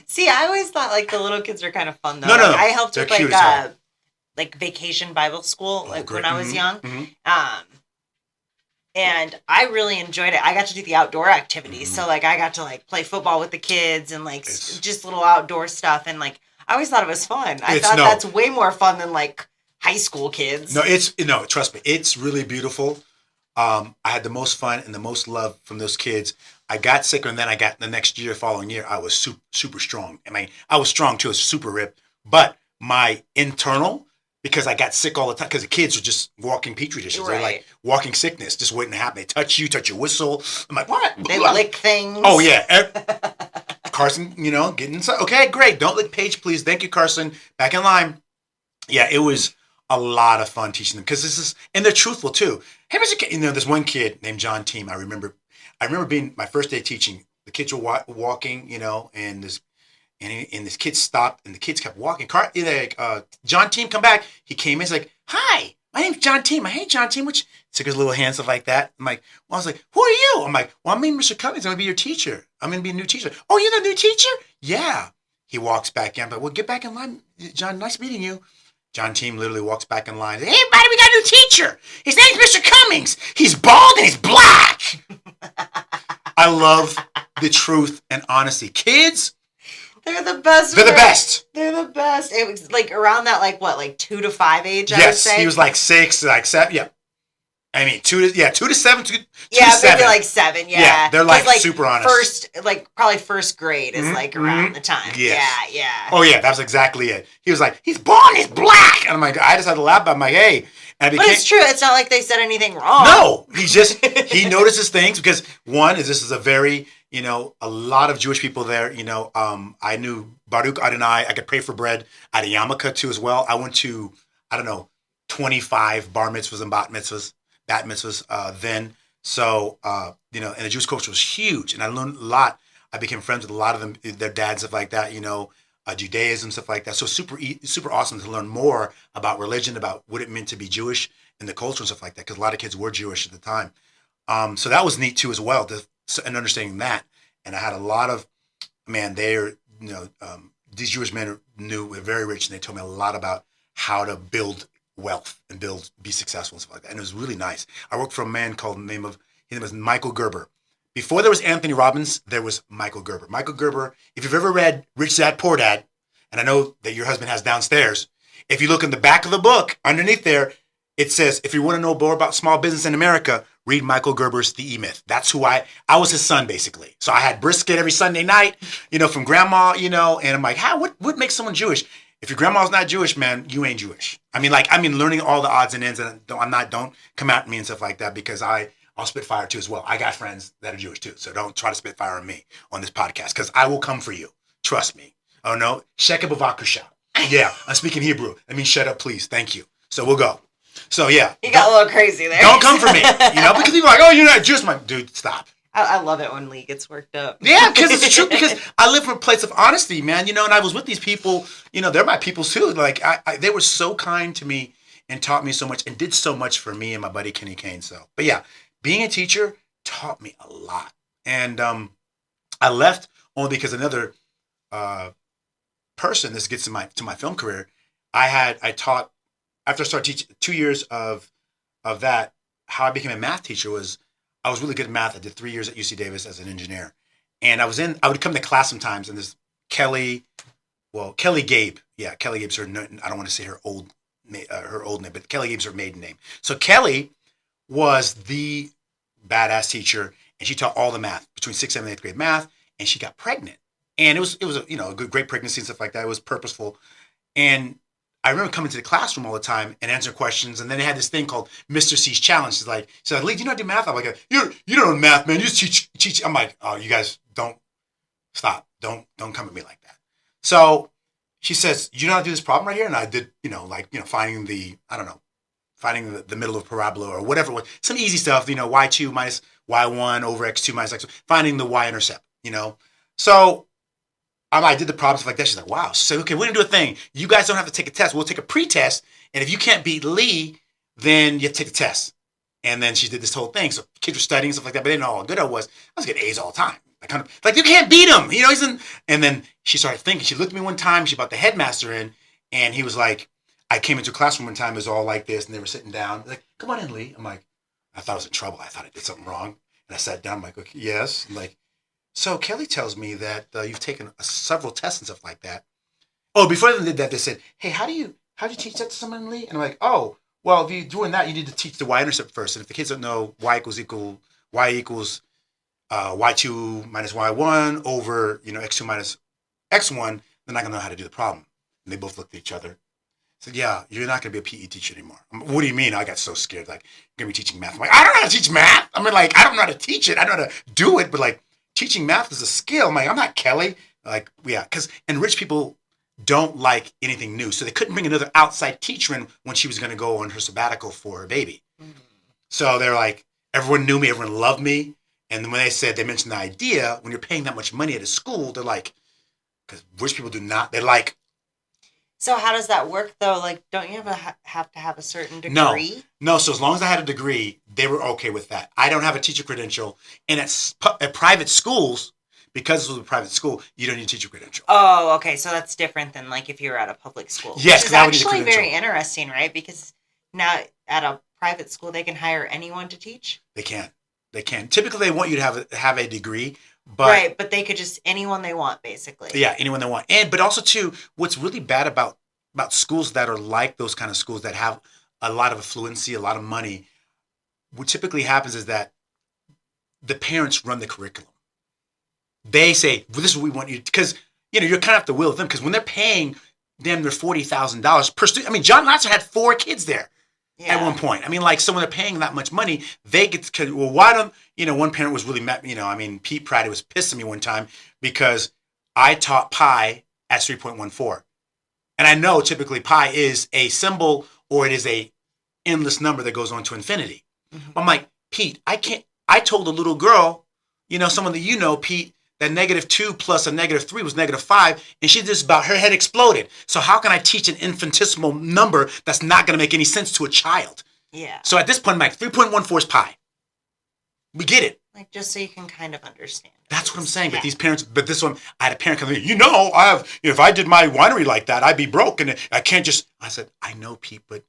See, I always thought like the little kids are kind of fun though. No. I helped with like vacation Bible school when I was young. Mm-hmm. And I really enjoyed it. I got to do the outdoor activities. Mm-hmm. So like I got to like play football with the kids and like just little outdoor stuff. And like I always thought it was fun. I thought that's way more fun than like high school kids. No, trust me. It's really beautiful. I had the most fun and the most love from those kids. I got sicker, and then I got the following year, I was super strong. I mean, I was strong too, I was super ripped. But my internal, because I got sick all the time, because the kids are just walking petri dishes. Right. They're like walking sickness, just waiting to happen. They touch your whistle. I'm like, what? They lick things. Oh, yeah. Carson, getting inside. Okay, great. Don't lick Paige, please. Thank you, Carson. Back in line. Yeah, it was a lot of fun teaching them because and they're truthful too. Hey, there's one kid named John Team. I remember being my first day teaching. The kids were walking, and this kid stopped, and the kids kept walking. John Team, come back. He came in. He's like, hi, my name's John Team. Hey, John Team. Which took his little hands, stuff like that. I'm like, I was like, who are you? I'm like, well, I'm Mr. Cummings. I'm gonna be your teacher. I'm gonna be a new teacher. Oh, you're the new teacher? Yeah. He walks back in. I'm like, well, get back in line, John. Nice meeting you. John Team literally walks back in line. Hey, everybody, we got a new teacher. His name's Mr. Cummings. He's bald and he's black. I love the truth and honesty. Kids, they're the best. They're the best. They're the best. It was like around that, like 2 to 5 age, I would say. Yes, he was like 6, like 7. Yeah. I mean, 2 to 7. Maybe like 7. Yeah, they're like super honest. Probably first grade is like around the time. Yes. Yeah. Oh yeah, that was exactly it. He was like, he's blonde, he's black, and I'm like, I just had to laugh. I'm like, hey, but it's true. It's not like they said anything wrong. No, he notices things because this is a very a lot of Jewish people there. I knew Baruch Adonai. I could pray for bread at a yarmulke too as well. I went to 25 bar mitzvahs and bat mitzvahs then. So, and the Jewish culture was huge. And I learned a lot. I became friends with a lot of them, their dads, stuff like that, Judaism, stuff like that. So super awesome to learn more about religion, about what it meant to be Jewish and the culture and stuff like that. Because a lot of kids were Jewish at the time. So that was neat too as well, and understanding that. And I had a lot of, these Jewish men were very rich, and they told me a lot about how to build wealth and be successful and stuff like that. And it was really nice. I worked for a man his name was Michael Gerber. Before there was Anthony Robbins, there was Michael Gerber. Michael Gerber, if you've ever read Rich Dad, Poor Dad, and I know that your husband has downstairs, if you look in the back of the book, underneath there, it says, if you want to know more about small business in America, read Michael Gerber's The E-Myth. That's who I was his son, basically. So I had brisket every Sunday night, from grandma, and I'm like, what makes someone Jewish? If your grandma's not Jewish, man, you ain't Jewish. Learning all the odds and ends, and don't come at me and stuff like that, because I'll spit fire too as well. I got friends that are Jewish too, so don't try to spit fire on me on this podcast, because I will come for you. Trust me. Oh no, sheka b'vakusha. Yeah, I'm speaking Hebrew. I mean, shut up, please. Thank you. So we'll go. So yeah, you got a little crazy there. Don't come for me, because people are like, oh, you're not Jewish. I'm like, dude, stop. I love it when Lee gets worked up. Yeah, because it's true. Because I live from a place of honesty, man. And I was with these people. They're my people too. Like they were so kind to me and taught me so much and did so much for me and my buddy Kenny Kane. So, but yeah, being a teacher taught me a lot. And I left only because another person. This gets to my film career. I taught after I started teaching 2 years of that, how I became a math teacher was I was really good at math. I did 3 years at UC Davis as an engineer, and I would come to class sometimes, and this Kelly, Kelly Gabe, yeah, Kelly Gabe's her. I don't want to say her old name, but Kelly Gabe's her maiden name. So Kelly was the badass teacher, and she taught all the math between 6th, 7th, 8th grade math, and she got pregnant, and it was a great pregnancy and stuff like that. It was purposeful, and I remember coming to the classroom all the time and answering questions, and then they had this thing called Mr. C's Challenge. She's like, Lee, do you know how to do math? I'm like, you don't know math, man. You just teach. I'm like, oh, you guys don't stop. Don't come at me like that. So she says, you know how to do this problem right here? And I did, finding the middle of parabola or whatever, some easy stuff, y2 minus y1 over x2 minus x1, finding the y-intercept, So I did the problem, stuff like that. She's like, wow. So, okay, we're going to do a thing. You guys don't have to take a test. We'll take a pre-test. And if you can't beat Lee, then you have to take the test. And then she did this whole thing. So kids were studying, stuff like that. But they didn't know how good I was. I was getting A's all the time. Like, you can't beat him. And then she started thinking. She looked at me one time. She brought the headmaster in. And he was like, I came into a classroom one time. It was all like this. And they were sitting down. Like, come on in, Lee. I'm like, I thought I was in trouble. I thought I did something wrong. And I sat down. I'm like, okay, yes. I'm like, so Kelly tells me that you've taken several tests and stuff like that. Oh, before they did that, they said, hey, how do you teach that to someone, Lee? And I'm like, oh, well, if you're doing that, you need to teach the y-intercept first. And if the kids don't know y equals y2 minus y1 over, x2 minus x1, they're not going to know how to do the problem. And they both looked at each other. Said, yeah, you're not going to be a PE teacher anymore. What do you mean? I got so scared. Like, you're going to be teaching math. I'm like, I don't know how to teach math. I mean, like, I don't know how to teach it. I know how to do it. But, like, teaching math is a skill. I'm like, I'm not Kelly. Like, yeah. And rich people don't like anything new. So they couldn't bring another outside teacher in when she was going to go on her sabbatical for her baby. Mm-hmm. So they're like, everyone knew me. Everyone loved me. And then when they mentioned the idea, when you're paying that much money at a school, they're like, because rich people do not, they like. So how does that work, though? Like, don't you have to have a certain degree? No. So as long as I had a degree, they were okay with that. I don't have a teacher credential. And at private schools, because it was a private school, you don't need a teacher credential. Oh, okay. So that's different than, like, if you were at a public school. Yes, which is actually very interesting, right? Because now at a private school, they can hire anyone to teach? They can. Typically, they want you to have a degree. But, right, but they could just anyone they want, basically. Yeah, anyone they want. But also, too, what's really bad about schools that are like those kind of schools that have a lot of affluency, a lot of money, what typically happens is that the parents run the curriculum. They say, well, this is what we want you to, because, you're kind of at the will of them, because when they're paying them their $40,000 per student, I mean, John Lasser had 4 kids there. Yeah. At one point. I mean, like, so when they're paying that much money, they get to, well, why don't, one parent was really mad, Pete Pratty was pissed at me one time because I taught pi at 3.14. And I know typically pi is a symbol or it is a endless number that goes on to infinity. Mm-hmm. I'm like, Pete, I told a little girl, someone that Pete, that -2 plus a -3 was -5, and she just about her head exploded. So how can I teach an infinitesimal number that's not going to make any sense to a child? Yeah. So at this point, I'm like, 3.14 is pi. We get it. Like, just so you can kind of understand. That's what I'm saying. Yeah. But this one, I had a parent come in, I have, if I did my winery like that, I'd be broke, and I can't just, I said, I know, Pete, but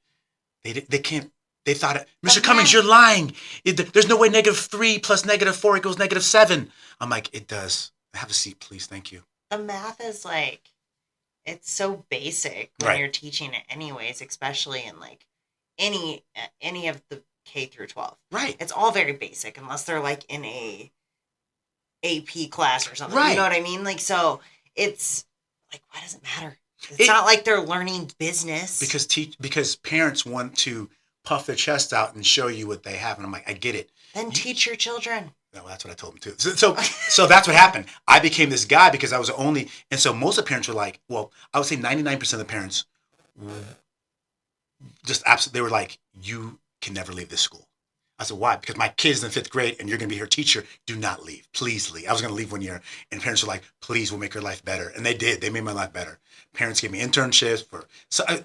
they can't. They thought, Mr. Cummings, you're lying. There's no way -3 plus -4 equals -7. I'm like, it does. Have a seat, please. Thank you. The math is like, it's so basic when you're teaching it anyways, especially in like any of the K through 12. Right. It's all very basic unless they're like in a AP class or something. Right. You know what I mean? Like, so it's like, why does it matter? It's not like they're learning business. Because parents want to puff their chest out and show you what they have. And I'm like, I get it. Then teach your children. No, that's what I told them too. So that's what happened. I became this guy because I was the only, and so most of the parents were like, well, I would say 99% of the parents just absolutely, they were like, you can never leave this school. I said, why? Because my kid's in 5th grade and you're going to be her teacher. Do not leave. Please leave. I was going to leave one year. And parents were like, please, we'll make your life better. And they did. They made my life better. Parents gave me internships.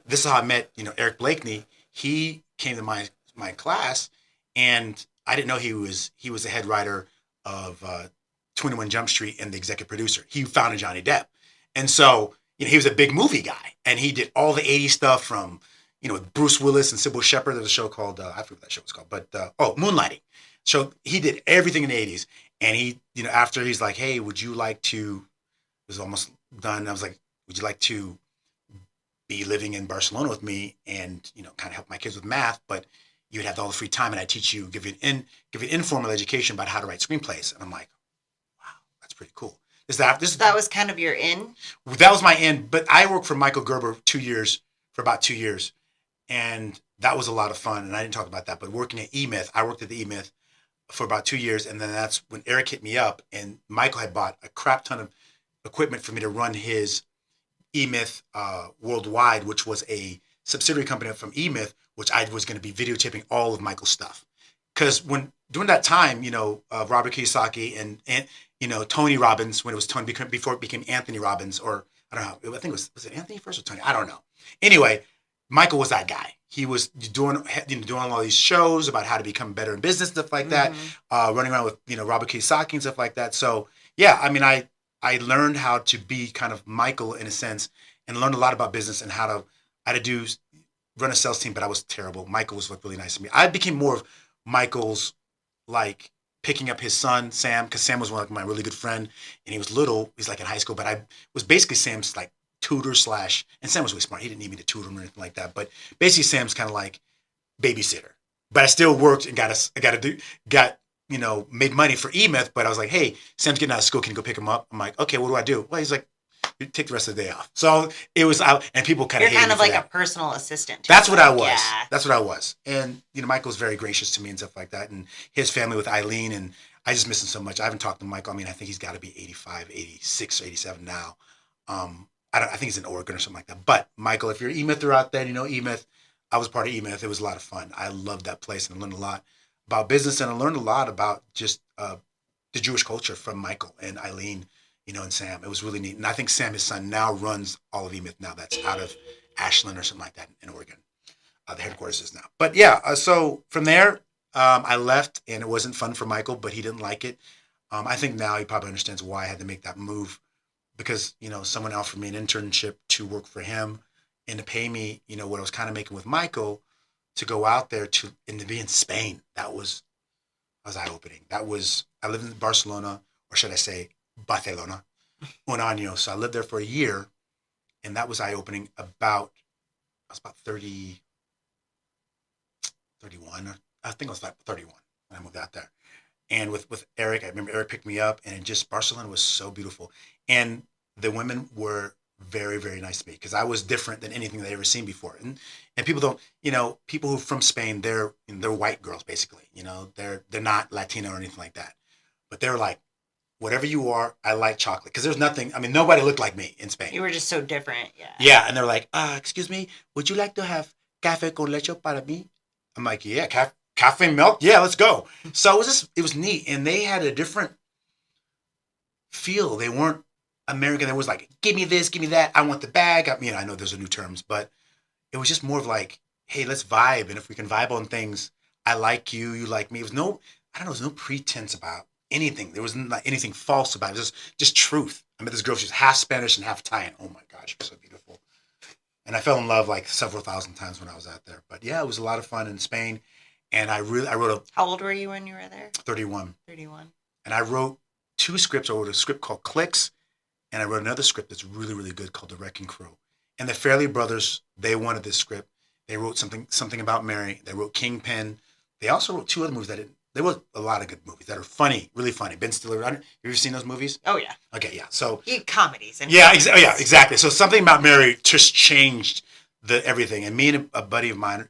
This is how I met, Eric Blakeney. He came to my class, and I didn't know he was the head writer of 21 Jump Street and the executive producer. He founded Johnny Depp. And so, he was a big movie guy, and he did all the 80s stuff from, with Bruce Willis and Sybil Shepherd. There's a show called, I forget what that show was called, but, Moonlighting. So he did everything in the 80s. And he, after he's like, hey, would you like to, it was almost done. I was like, would you like to be living in Barcelona with me and, kind of help my kids with math, but you'd have all the free time and I'd teach you, give you an informal education about how to write screenplays. And I'm like, wow, that's pretty cool. That was kind of your in? That was my in, but I worked for Michael Gerber for about 2 years. And that was a lot of fun. And I didn't talk about that, but working at E-Myth, I worked at the E-Myth for about 2 years. And then that's when Eric hit me up and Michael had bought a crap ton of equipment for me to run his E-Myth worldwide, which was a subsidiary company from E-Myth, which I was going to be videotaping all of Michael's stuff. Because during that time, Robert Kiyosaki and Tony Robbins, when it was Tony, before it became Anthony Robbins, or I don't know, I think was it Anthony first or Tony? I don't know. Anyway, Michael was that guy. He was doing all these shows about how to become better in business, stuff like that, running around with, Robert Kiyosaki and stuff like that. So yeah, I mean, I learned how to be kind of Michael in a sense and learned a lot about business and how to run a sales team, but I was terrible. Michael was really nice to me. I became more of Michael's, like, picking up his son, Sam, because Sam was one of my really good friend, and he was little. He's like in high school, but I was basically Sam's like tutor / and Sam was really smart. He didn't need me to tutor him or anything like that, but basically Sam's kind of like babysitter. But I still worked and made money for E-Myth, but I was like, hey, Sam's getting out of school. Can you go pick him up? I'm like, okay, what do I do? Well, he's like, you take the rest of the day off. So it was out, and people kind of hated me. You're kind of like a personal assistant. That's what I was. Yeah. That's what I was. And, Michael was very gracious to me and stuff like that. And his family with Eileen, and I just miss him so much. I haven't talked to Michael. I mean, I think he's got to be 85, 86, or 87 now. I think he's in Oregon or something like that. But Michael, if you're E-Myther out there, E-Myth, I was part of E-Myth. It was a lot of fun. I loved that place and I learned a lot about business, and I learned a lot about just the Jewish culture from Michael and Eileen, and Sam. It was really neat. And I think Sam, his son, now runs all of E-Myth now. That's out of Ashland or something like that in Oregon. The headquarters is now. But yeah, so from there, I left, and it wasn't fun for Michael, but he didn't like it. I think now he probably understands why I had to make that move, because, someone offered me an internship to work for him and to pay me, what I was kind of making with Michael, to go out there and to be in Spain. That was eye-opening. I lived in Barcelona, or should I say Barcelona, un año. So I lived there for a year, and that was eye-opening. I was about 30, 31. I think I was like 31 when I moved out there. And with Eric, I remember Eric picked me up, and Barcelona was so beautiful. And the women were very, very nice to me, because I was different than anything they'd ever seen before. And people don't, people who are from Spain, they're white girls, basically. They're not Latino or anything like that. But they're like, whatever you are, I like chocolate. Because there's nothing, nobody looked like me in Spain. You were just so different, yeah. Yeah, and they're like, excuse me, would you like to have café con leche para mí? I'm like, yeah, cafe milk? Yeah, let's go. So it was neat. And they had a different feel. They weren't American. There was like, give me this, give me that. I want the bag. I know there's new terms, but it was just more of like, hey, let's vibe. And if we can vibe on things, I like you, you like me. It was no pretense about anything. There wasn't like anything false about it. It was just truth. I met this girl, she was half Spanish and half Italian. Oh my gosh, she was so beautiful. And I fell in love like several thousand times when I was out there. But yeah, it was a lot of fun in Spain. And I wrote How old were you when you were there? 31. 31. And I wrote 2 scripts. I wrote a script called Clicks, and I wrote another script that's really, really good called The Wrecking Crew. And the Fairley brothers, they wanted this script. They wrote something about Mary. They wrote Kingpin. They also wrote 2 other movies there was a lot of good movies that are funny, really funny. Ben Stiller, have you ever seen those movies? Oh, yeah. Okay, yeah. So comedies. Yeah, exactly. So something about Mary just changed everything. And me and a buddy of mine,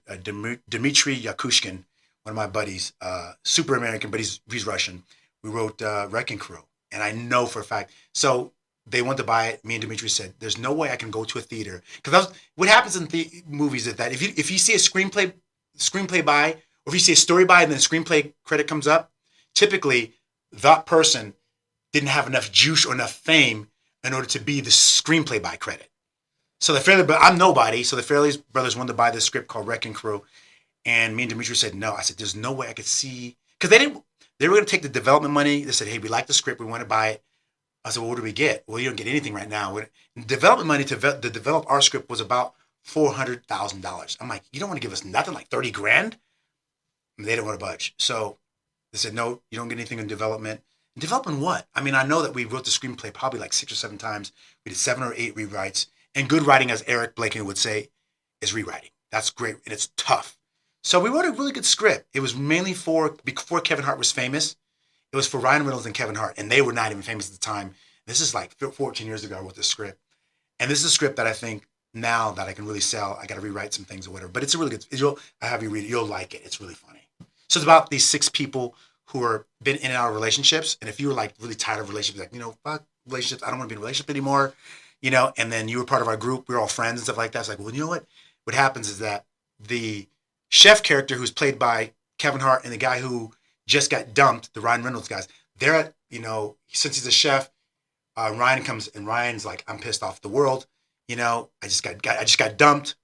Dmitry Yakushkin, one of my buddies, super American, but he's Russian. We wrote Wrecking Crew, and I know for a fact. So they wanted to buy it. Me and Dimitri said, "There's no way I can go to a theater," because what happens in movies is that if you see a screenplay by, or if you see a story by, and then a screenplay credit comes up, typically that person didn't have enough juice or enough fame in order to be the screenplay by credit. So I'm nobody. So the Fairley brothers wanted to buy this script called Wrecking Crew. And me and Dimitri said no. I said, there's no way I could see, because they were going to take the development money. They said, hey, we like the script. We want to buy it. I said, well, what do we get? Well, you don't get anything right now. The development money to develop our script was about $400,000. I'm like, you don't want to give us nothing, like 30 grand? And they don't want to budge. So they said, no, you don't get anything in development. Development what? I mean, I know that we wrote the screenplay probably like 6 or 7 times. We did 7 or 8 rewrites. And good writing, as Eric Blakeney would say, is rewriting. That's great. And it's tough. So we wrote a really good script. It was mainly before Kevin Hart was famous. It was for Ryan Reynolds and Kevin Hart. And they were not even famous at the time. This is like 14 years ago I wrote this script. And this is a script that I think now that I can really sell, I got to rewrite some things or whatever. But it's a really good, I have you read it. You'll like it. It's really funny. So it's about these 6 people who are been in and out of relationships. And if you were like really tired of relationships, like, you know, fuck relationships, I don't want to be in a relationship anymore, you know, and then you were part of our group, we were all friends and stuff like that. It's like, well, you know what? What happens is that the chef character who's played by Kevin Hart and the guy who just got dumped, the Ryan Reynolds guys, they're, you know, since he's a chef, Ryan comes and Ryan's like, I'm pissed off the world. You know, I just got dumped.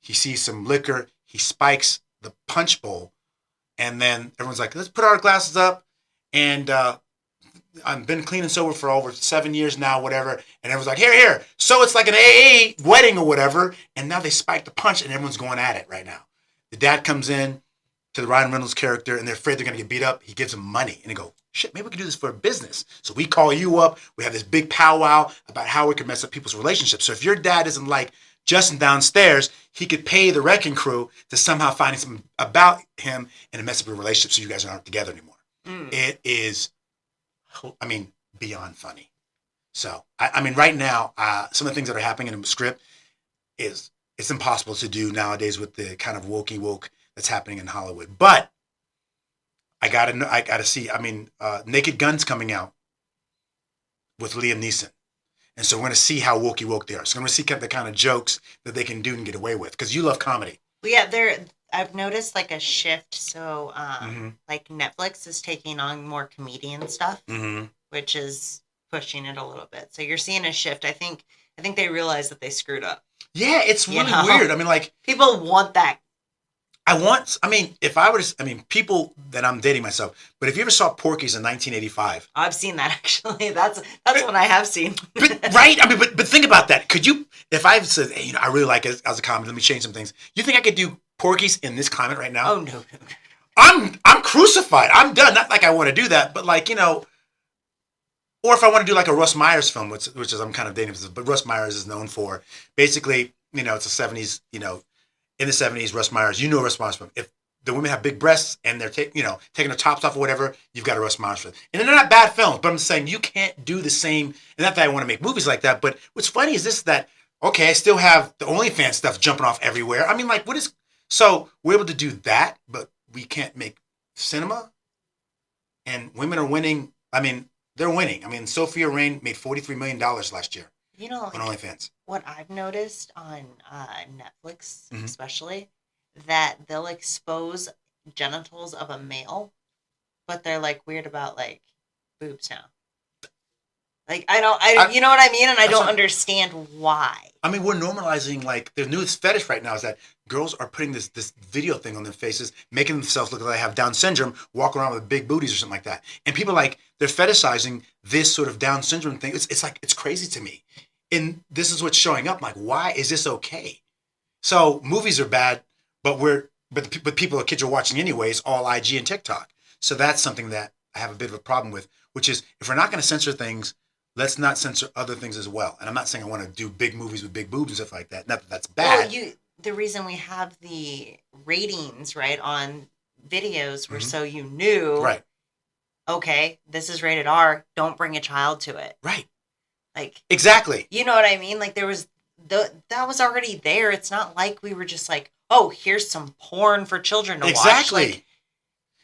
He sees some liquor. He spikes the punch bowl. And then everyone's like, let's put our glasses up. And I've been clean and sober for over 7 years now, whatever. And everyone's like, here. So it's like an AA wedding or whatever. And now they spike the punch and everyone's going at it right now. The dad comes in to the Ryan Reynolds character and they're afraid they're going to get beat up. He gives them money. And they go, shit, maybe we can do this for a business. So we call you up. We have this big powwow about how we can mess up people's relationships. So if your dad isn't like Justin downstairs, he could pay the wrecking crew to somehow find something about him and mess up your relationship so you guys aren't together anymore. It is, I mean, beyond funny. So, I mean, right now, some of the things that are happening in the script it's impossible to do nowadays with the kind of woke that's happening in Hollywood. But I gotta see. I mean, Naked Gun's coming out with Liam Neeson. And so we're going to see how woke they are. So we're going to see the kind of jokes that they can do and get away with. Because you love comedy. Well, yeah, I've noticed like a shift. So like Netflix is taking on more comedian stuff, which is pushing it a little bit. So you're seeing a shift. I think they realize that they screwed up. Yeah, it's really weird. I mean, like, people want that. People that I'm dating myself, but if you ever saw Porky's in 1985. I've seen that actually. That's what I have seen. But, right? I mean, but think about that. Could you, if I said, hey, you know, I really like it as a comedy, let me change some things. You think I could do Porky's in this climate right now? Oh, no. I'm crucified. I'm done. Not like I want to do that, but like, you know, or if I want to do like a Russ Myers film, which is, I'm kind of dating, but Russ Myers is known for basically, you know, it's the 70s, you know, in the 70s, Russ Myers, you know Russ Myers film. If the women have big breasts and they're taking their tops off or whatever, you've got a Russ Myers film. And they're not bad films, but I'm saying you can't do the same. And not that I want to make movies like that, but what's funny is this, that, okay, I still have the OnlyFans stuff jumping off everywhere. I mean, like, so we're able to do that, but we can't make cinema? And women are winning. I mean, they're winning. I mean, Sophia Rain made $43 million last year. You know, on OnlyFans. What I've noticed on Netflix, especially, that they'll expose genitals of a male, but they're like weird about like boobs now. Like you know what I mean? And I don't understand why. I mean, we're normalizing like the newest fetish right now is that girls are putting this video thing on their faces, making themselves look like they have Down syndrome, walk around with big booties or something like that. And people like they're fetishizing this sort of Down syndrome thing. It's like it's crazy to me. And this is what's showing up. Like, why is this okay? So movies are bad, but kids are watching anyways, all IG and TikTok. So that's something that I have a bit of a problem with, which is if we're not going to censor things, let's not censor other things as well. And I'm not saying I want to do big movies with big boobs and stuff like that. Not that that's bad. Well, the reason we have the ratings, right, on videos were so you knew, right? Okay, this is rated R. Don't bring a child to it. Right. Like, exactly. You know what I mean? Like, there was that was already there. It's not like we were just like, oh, here's some porn for children to watch. Exactly.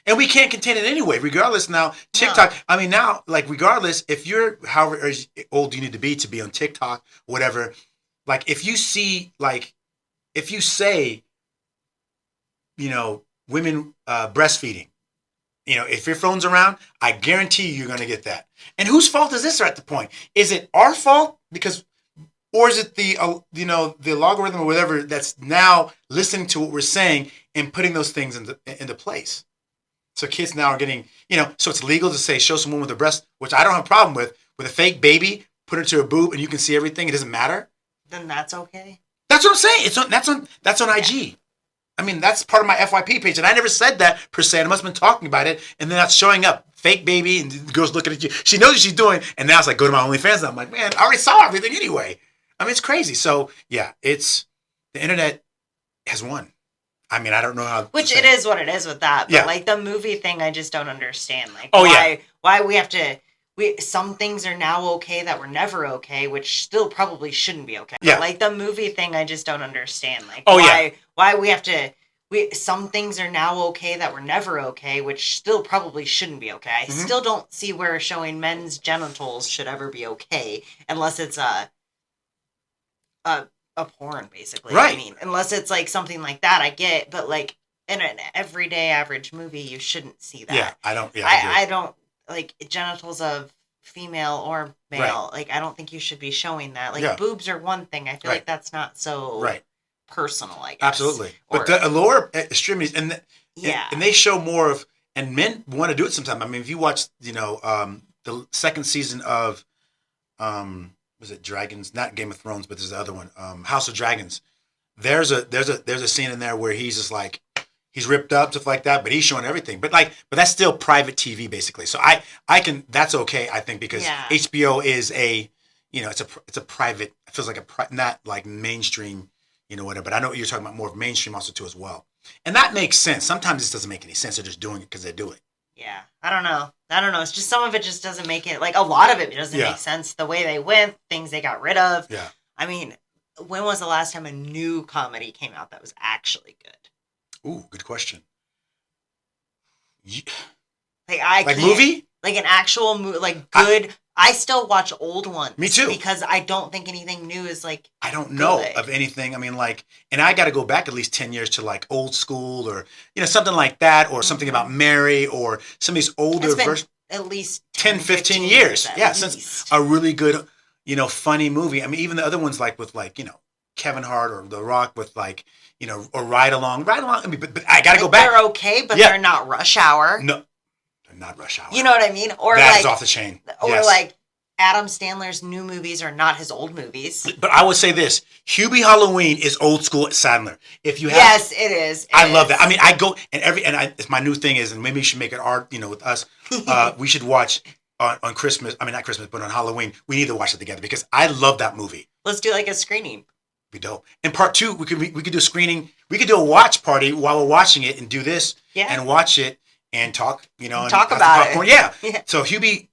And we can't contain it anyway, regardless. Now, TikTok, no. I mean, now, like, regardless, if you're however old you need to be on TikTok, whatever, like, if you see, like, if you say, you know, women breastfeeding, you know, if your phone's around, I guarantee you're going to get that. And whose fault is this at the point? Is it our fault? Or is it the logarithm or whatever that's now listening to what we're saying and putting those things into place? So kids now are getting, you know, so it's legal to say, show someone with a breast, which I don't have a problem with a fake baby, put it to a boob and you can see everything. It doesn't matter. Then that's okay. That's what I'm saying. That's on IG. I mean, that's part of my FYP page, and I never said that per se. I must have been talking about it, and then that's showing up. Fake baby, and the girl's looking at you. She knows what she's doing, and now it's like, go to my OnlyFans. And I'm like, man, I already saw everything anyway. I mean, it's crazy. So yeah, the internet has won. I mean, I don't know how. Which it is what it is with that. But yeah. like the movie thing, I just don't understand. Like, why we have to. Some things are now okay that were never okay, which still probably shouldn't be okay. Yeah. But like the movie thing, I just don't understand. Like, why we have to. Some things are now okay that were never okay, which still probably shouldn't be okay. I still don't see where showing men's genitals should ever be okay, unless it's a porn, basically. Right. I mean, unless it's like something like that, I get. But like in an everyday average movie, you shouldn't see that. Yeah, I don't. Yeah, I don't like genitals of female or male. Right. Like I don't think you should be showing that. Like boobs are one thing. I feel like that's not so personal, I guess. Absolutely. But the lower extremities, and they show more of, and men want to do it sometimes. I mean, if you watch, the second season of, was it Dragons? Not Game of Thrones, but there's the other one, House of Dragons. There's a scene in there where he's just like, he's ripped up, stuff like that, but he's showing everything. But that's still private TV, basically. So that's okay, I think, because HBO is it's a private, it feels like not like mainstream, whatever. But I know what you're talking about, more of mainstream also too as well. And that makes sense. Sometimes this doesn't make any sense. They're just doing it because they do it. Yeah. I don't know. It's just some of it just doesn't make it, like a lot of it doesn't make sense. The way they went, things they got rid of. Yeah. I mean, when was the last time a new comedy came out that was actually good? Ooh, good question. Like movie? Like an actual movie, like good. I still watch old ones. Me too. Because I don't think anything new is like. I don't know of anything. I mean, and I got to go back at least 10 years to like Old School or, something like that, or something about Mary, or some of these older versions. At least 10, 15 years. Yeah, since a really good, funny movie. I mean, even the other ones with Kevin Hart or The Rock with or Ride Along. I mean, but I got to go back. They're okay, but they're not Rush Hour. No. Not Rush Hour. You know what I mean? Or that is off the chain. Or like Adam Sandler's new movies are not his old movies. But I would say this: Hubie Halloween is old school at Sandler. If you have, yes, it is. I love that. I mean, I go it's my new thing is, and maybe you should make it art. With us, we should watch on Christmas. I mean, not Christmas, but on Halloween, we need to watch it together because I love that movie. Let's do like a screening. Be dope. And part 2, we could do a screening. We could do a watch party while we're watching it and do this and watch it. And talk, and talk about it. Yeah. So Hubie,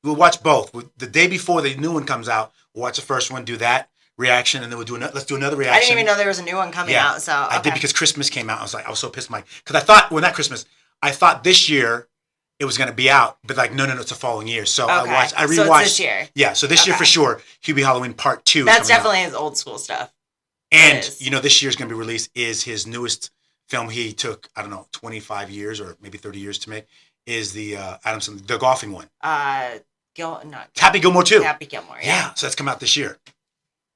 we'll watch both. The day before the new one comes out, we'll watch the first one, do that reaction, and then let's do another reaction. I didn't even know there was a new one coming out. So I did because Christmas came out. I was so pissed, because I thought, well, not Christmas. I thought this year it was going to be out, but no, it's the following year. So I rewatched. So it's this year. Yeah. So this year for sure, Hubie Halloween Part 2. That's definitely his old school stuff. And this year's going to be released is his newest film. He took 25 years or maybe 30 years to make. Is the the golfing one? Happy Gilmore 2. Happy Gilmore, yeah. So that's come out this year.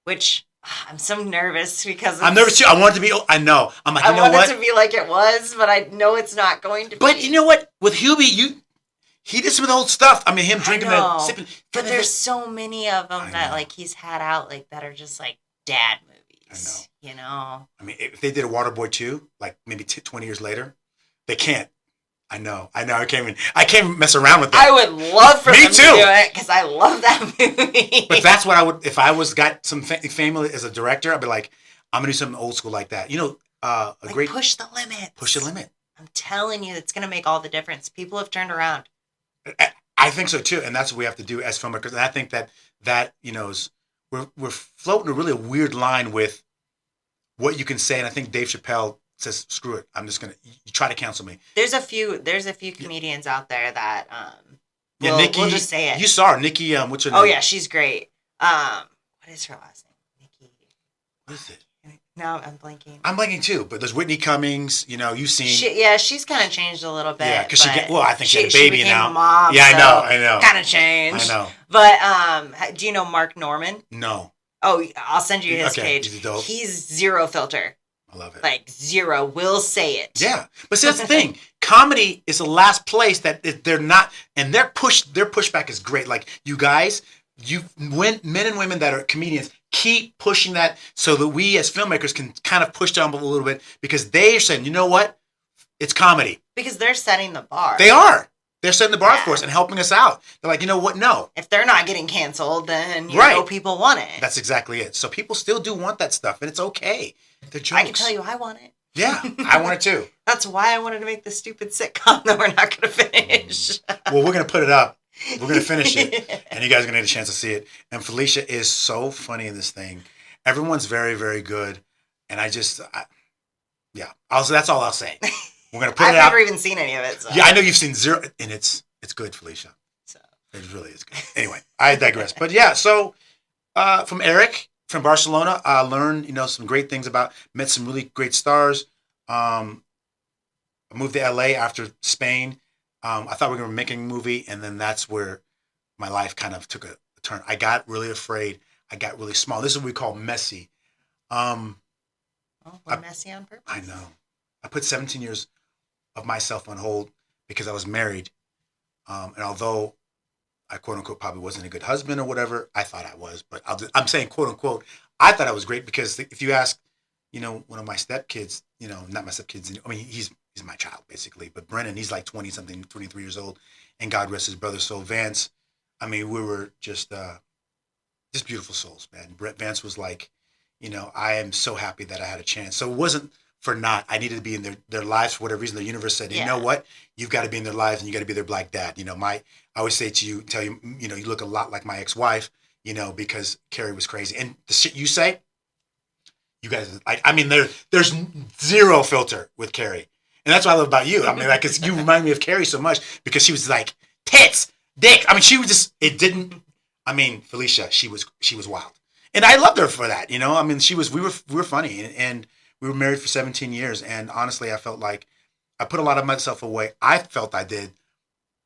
Which I'm so nervous because I'm nervous too. I want it to be. I know. I'm like, I want it to be like it was, but I know it's not going to be. But you know what? With Hubie, he did some of the old stuff. I mean, him drinking and sipping. But there's so many of them that he's had out that are just like dad movies. I know. I mean, if they did a Waterboy 2, maybe 20 years later, they can't. I know. I can't even mess around with that. I would love for them to do it because I love that movie. But that's what I would, if I got some fame as a director, I'd be like, I'm going to do something old school like that. Great. Push the limit. Push the limit. I'm telling you, it's going to make all the difference. People have turned around. I think so too. And that's what we have to do as filmmakers. And I think that is, we're floating a really weird line with what you can say. And I think Dave Chappelle says, screw it. I'm just going to, you try to cancel me. There's a few comedians out there that, Nikki, we'll just say it. You saw her, Nikki, what's her name? Oh yeah, she's great. What is her last name? Nikki. What is it? No, I'm blanking. I'm blanking too, but there's Whitney Cummings, you've seen. She's kind of changed a little bit. Yeah, because I think she had a baby now. A mom, yeah, I know. Kind of changed. I know. But, do you know Mark Norman? No. Oh, I'll send you his page. He's zero filter. I love it. Like zero. Will say it. Yeah. But see, that's the thing. Comedy is the last place that they're not, and their pushback is great. Like, you guys, men and women that are comedians keep pushing that so that we as filmmakers can kind of push down a little bit because they are saying, you know what? It's comedy. Because they're setting the bar. They are. They're setting the bar for us and helping us out. They're like, you know what? No. If they're not getting canceled, then you know people want it. That's exactly it. So people still do want that stuff, and it's okay. They're jokes. I can tell you I want it. Yeah, I want it too. That's why I wanted to make this stupid sitcom that we're not going to finish. Well, we're going to put it up. We're going to finish it, and you guys are going to get a chance to see it. And Fylisha is so funny in this thing. Everyone's very, very good. And that's all I'll say. We're going to put it out. I've never even seen any of it. So. Yeah, I know you've seen zero, and it's good, Fylisha. So it really is good. Anyway, I digress. But yeah, so from Eric from Barcelona, I learned some great things met some really great stars. I moved to LA after Spain. I thought we were going to be making a movie, and then that's where my life kind of took a turn. I got really afraid. I got really small. This is what we call messy. Messy on purpose. I know. I put 17 years of myself on hold because I was married. And although I quote unquote probably wasn't a good husband or whatever, I thought I was. But I'm saying quote unquote, I thought I was great because if you ask, one of my stepkids, not my stepkids, I mean, he's my child basically, but Brennan, he's like 20 something, 23 years old, and God rest his brother. So Vance, I mean, we were just beautiful souls, man. Vance was like, I am so happy that I had a chance. So it wasn't for naught. I needed to be in their lives for whatever reason. The universe said, you know what? You've got to be in their lives and you got to be their black dad. I always say to you, you look a lot like my ex-wife, because Carrie was crazy. And the shit you say, you guys, there's zero filter with Carrie. And that's what I love about you. I mean, like, 'cause you remind me of Carrie so much because she was like, tits, dick. I mean, she was just, Fylisha, she was wild. And I loved her for that, I mean, we were funny and we were married for 17 years. And honestly, I felt like I put a lot of myself away. I felt I did.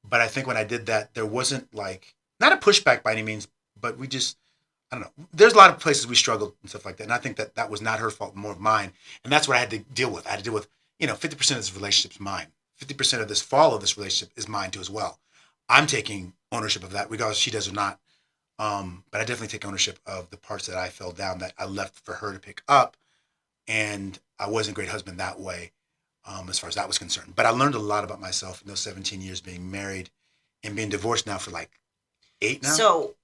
But I think when I did that, there wasn't like, not a pushback by any means, but we just, I don't know. There's a lot of places we struggled and stuff like that. And I think that was not her fault, more of mine. And that's what I had to deal with. I had to deal with, 50% of this relationship is mine. 50% of this fall of this relationship is mine too as well. I'm taking ownership of that, regardless if she does or not. But I definitely take ownership of the parts that I fell down that I left for her to pick up. And I wasn't a great husband that way, as far as that was concerned. But I learned a lot about myself in those 17 years being married and being divorced now for like 8 now. So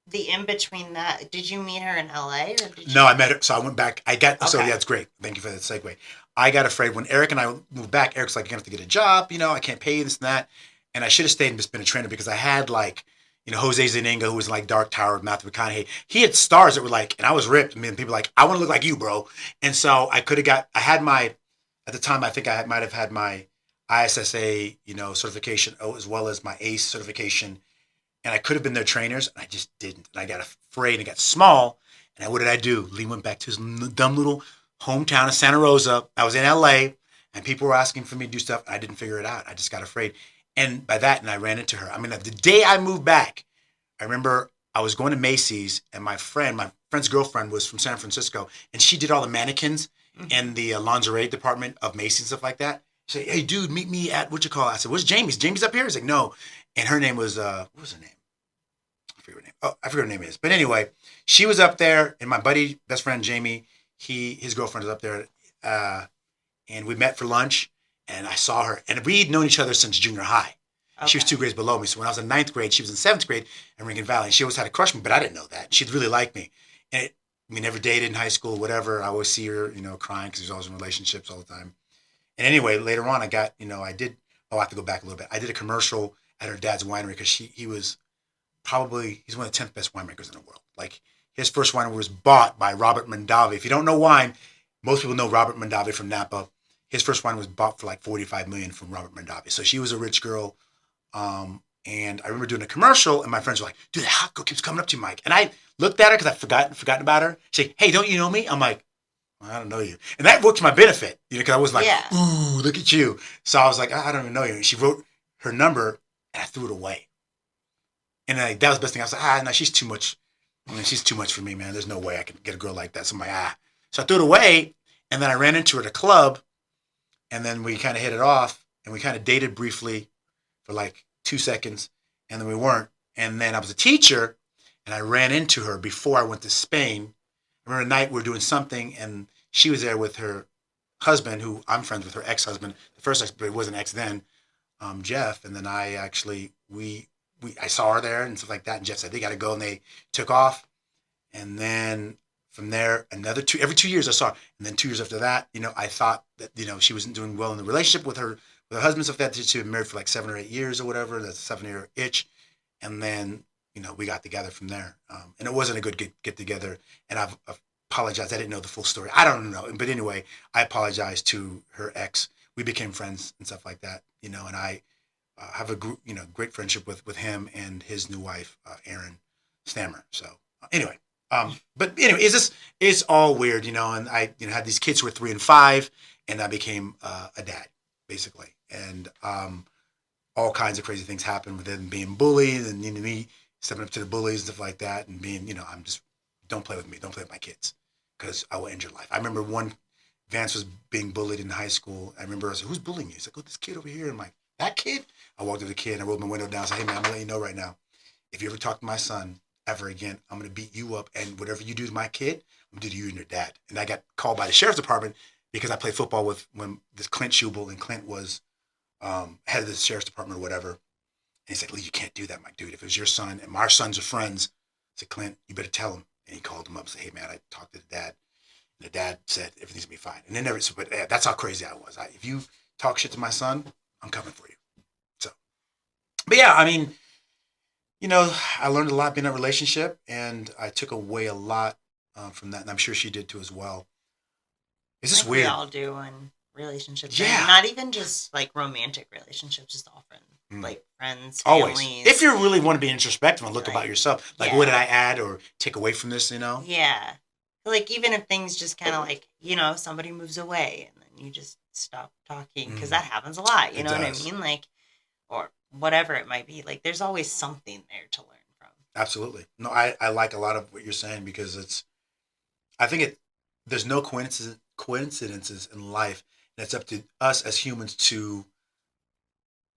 the in-between that, did you meet her in LA? Or did you... No, I met her. So I went back. So yeah, it's great. Thank you for that segue. I got afraid when Eric and I moved back. Eric's like, you're going to have to get a job. I can't pay you this and that. And I should have stayed and just been a trainer because I had like, Jose Zaninga, who was like Dark Tower with Matthew McConaughey. He had stars that were like, and I was ripped. I mean, people were like, I want to look like you, bro. And so at the time, I think I might have had my ISSA, certification, as well as my ACE certification. And I could have been their trainers, and I just didn't. And I got afraid and got small. And what did I do? Lee went back to his dumb little hometown of Santa Rosa. I was in LA, and people were asking for me to do stuff, and I didn't figure it out. I just got afraid. And by that, I ran into her. I mean, the day I moved back, I remember I was going to Macy's, and my friend's girlfriend was from San Francisco, and she did all the mannequins in the lingerie department of Macy's and stuff like that. She said, hey, dude, meet me at, I said, where's Jamie's? Jamie's up here? He's like, no. And her name was, what was her name? I forget her name. Oh, I forget her name is. But anyway, she was up there, and my buddy, best friend, Jamie, his girlfriend was up there, and we met for lunch. And I saw her, and we'd known each other since junior high. Okay. She was 2 grades below me. So when I was in 9th grade, she was in 7th grade in Lincoln Valley. And she always had a crush on me, but I didn't know that. She'd really like me. And we never dated in high school, whatever. I always see her, crying because she was always in relationships all the time. And anyway, later on, I got, I have to go back a little bit. I did a commercial at her dad's winery because he's one of the 10th best winemakers in the world. Like, his first winery was bought by Robert Mondavi. If you don't know wine, most people know Robert Mondavi from Napa. His first wine was bought for like $45 million from Robert Mondavi. So she was a rich girl. And I remember doing a commercial, and my friends were like, dude, that hot girl keeps coming up to you, Mike. And I looked at her because I'd forgotten about her. She's like, hey, don't you know me? I'm like, well, I don't know you. And that worked to my benefit, because I was like, ooh, look at you. So I was like, I don't even know you. And she wrote her number, and I threw it away. And that was the best thing. I was like, no, she's too much. She's too much for me, man. There's no way I can get a girl like that. So I'm like, So I threw it away, and then I ran into her at a club. And then we kind of hit it off, and we kind of dated briefly for like 2 seconds, and then we weren't. And then I was a teacher, and I ran into her before I went to Spain, I remember a night we were doing something, and she was there with her husband, who I'm friends with, her ex-husband, the first ex, but it wasn't ex then, Jeff. And then I actually, I saw her there and stuff like that. And Jeff said, they got to go. And they took off. And then from there, every 2 years I saw her. And then 2 years after that, I thought that, she wasn't doing well in the relationship with her husband, stuff like that. She had been married for like 7 or 8 years or whatever. That's a 7-year itch. And then, we got together from there. And it wasn't a good get together. And I've apologized. I didn't know the full story. I don't know. But anyway, I apologized to her ex. We became friends and stuff like that, and I have a great friendship with him and his new wife, Erin Stammer. So anyway, but anyway, it's all weird, and I, had these kids who were 3 and 5, and I became a dad basically. And all kinds of crazy things happened with them being bullied and me stepping up to the bullies and stuff like that. And being, I'm just, don't play with me. Don't play with my kids because I will end your life. I remember Vance was being bullied in high school. I remember I said, who's bullying you? He's like, oh, this kid over here. I'm like, that kid? I walked up to the kid and I rolled my window down and said, hey man, I'm gonna let you know right now. If you ever talk to my son ever again, I'm gonna beat you up. And whatever you do to my kid, I'm gonna do to you and your dad. And I got called by the sheriff's department because I played football with this Clint Schubel, and Clint was head of the sheriff's department or whatever. And he's like, Lee, you can't do that, my dude. If it was your son and my sons are friends, I said, Clint, you better tell him. And he called him up and said, hey man, I talked to the dad. And the dad said, everything's gonna be fine. And then but that's how crazy I was. If you talk shit to my son, I'm coming for you. So, but yeah, I mean, I learned a lot being in a relationship, and I took away a lot from that. And I'm sure she did too as well. It's just weird. We all do in relationships. Yeah. And not even just like romantic relationships, just all friends. Like friends, always. families. If you really want to be introspective and look about yourself, like what did I add or take away from this, Yeah. Like even if things just kind of like, somebody moves away and then you just stop talking because that happens a lot. You know what I mean? Like, or whatever it might be. Like there's always something there to learn from. Absolutely. No, I like a lot of what you're saying because there's no coincidences in life. And it's up to us as humans to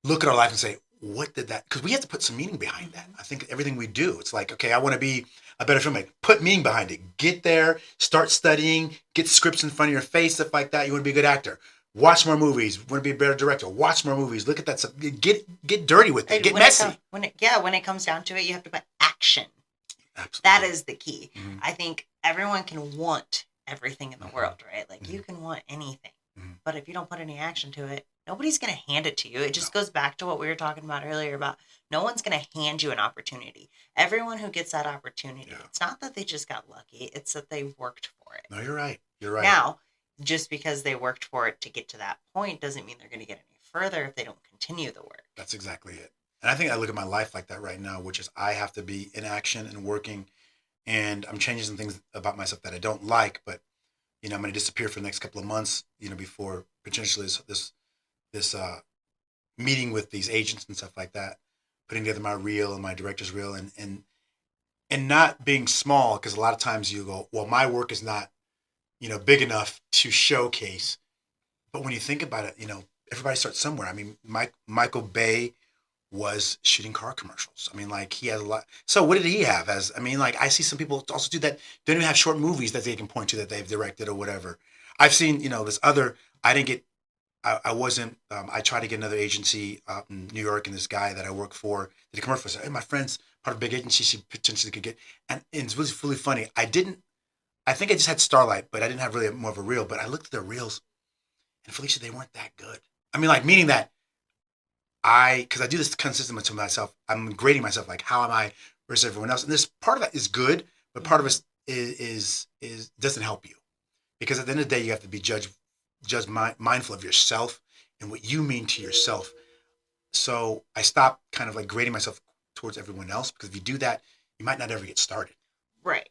look at our life and say, what did that, because we have to put some meaning behind that. I think everything we do, it's like, okay, I want to be a better filmmaker. Put meaning behind it. Get there, start studying, get scripts in front of your face, stuff like that. You want to be a good actor. Watch more movies. Want to be a better director. Watch more movies. Look at that stuff. Get dirty with it. Get messy. When it comes down to it, you have to put action. Absolutely. That is the key. Mm-hmm. I think everyone can want everything in the world, right? Like you can want anything. But if you don't put any action to it, nobody's going to hand it to you. It just goes back to what we were talking about earlier about no one's going to hand you an opportunity. Everyone who gets that opportunity, it's not that they just got lucky. It's that they worked for it. No, you're right. You're right. Now, just because they worked for it to get to that point doesn't mean they're going to get any further if they don't continue the work. That's exactly it. And I think I look at my life like that right now, which is I have to be in action and working, and I'm changing some things about myself that I don't like, but I'm going to disappear for the next couple of months, before potentially this meeting with these agents and stuff like that, putting together my reel and my director's reel, and not being small, because a lot of times you go, well, my work is not, big enough to showcase. But when you think about it, everybody starts somewhere. I mean, Michael Bay was shooting car commercials. I mean, like he has a lot. So what did he have? I see some people also do that. They don't even have short movies that they can point to that they've directed or whatever. I've seen, this other, I wasn't, I tried to get another agency out in New York, and this guy that I work for did a commercial. I said, hey, my friend's part of a big agency, she potentially could get, and it's really funny. I think I just had Starlight, but I didn't have really more of a reel, but I looked at their reels, and Fylisha, they weren't that good. I mean, like, meaning that because I do this consistently to myself, I'm grading myself, like, how am I versus everyone else? And this part of that is good, but part of it is doesn't help you. Because at the end of the day, you have to be mindful of yourself and what you mean to yourself. So I stopped kind of like grading myself towards everyone else, because if you do that, you might not ever get started. Right.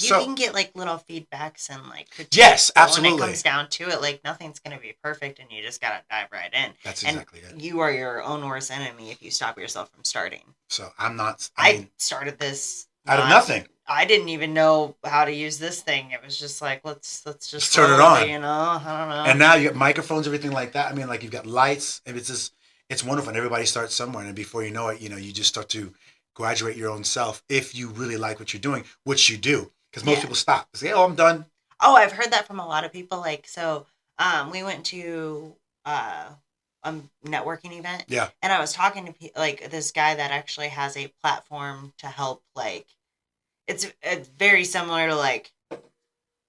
You can get like little feedbacks and like critiques. Yes, absolutely. When it comes down to it, like nothing's going to be perfect, and you just got to dive right in. That's exactly it. You are your own worst enemy if you stop yourself from starting. So I'm not. I started this out of nothing. I didn't even know how to use this thing. It was just like, let's just turn it on. I don't know. And now you got microphones, everything like that. I mean, like you've got lights, and it's wonderful. And everybody starts somewhere, and before you know it, you just start to graduate your own self if you really like what you're doing, which you do. Because most people stop. They say, oh, I'm done. Oh, I've heard that from a lot of people. Like, so we went to a networking event. Yeah. And I was talking to like this guy that actually has a platform to help, like, it's very similar to like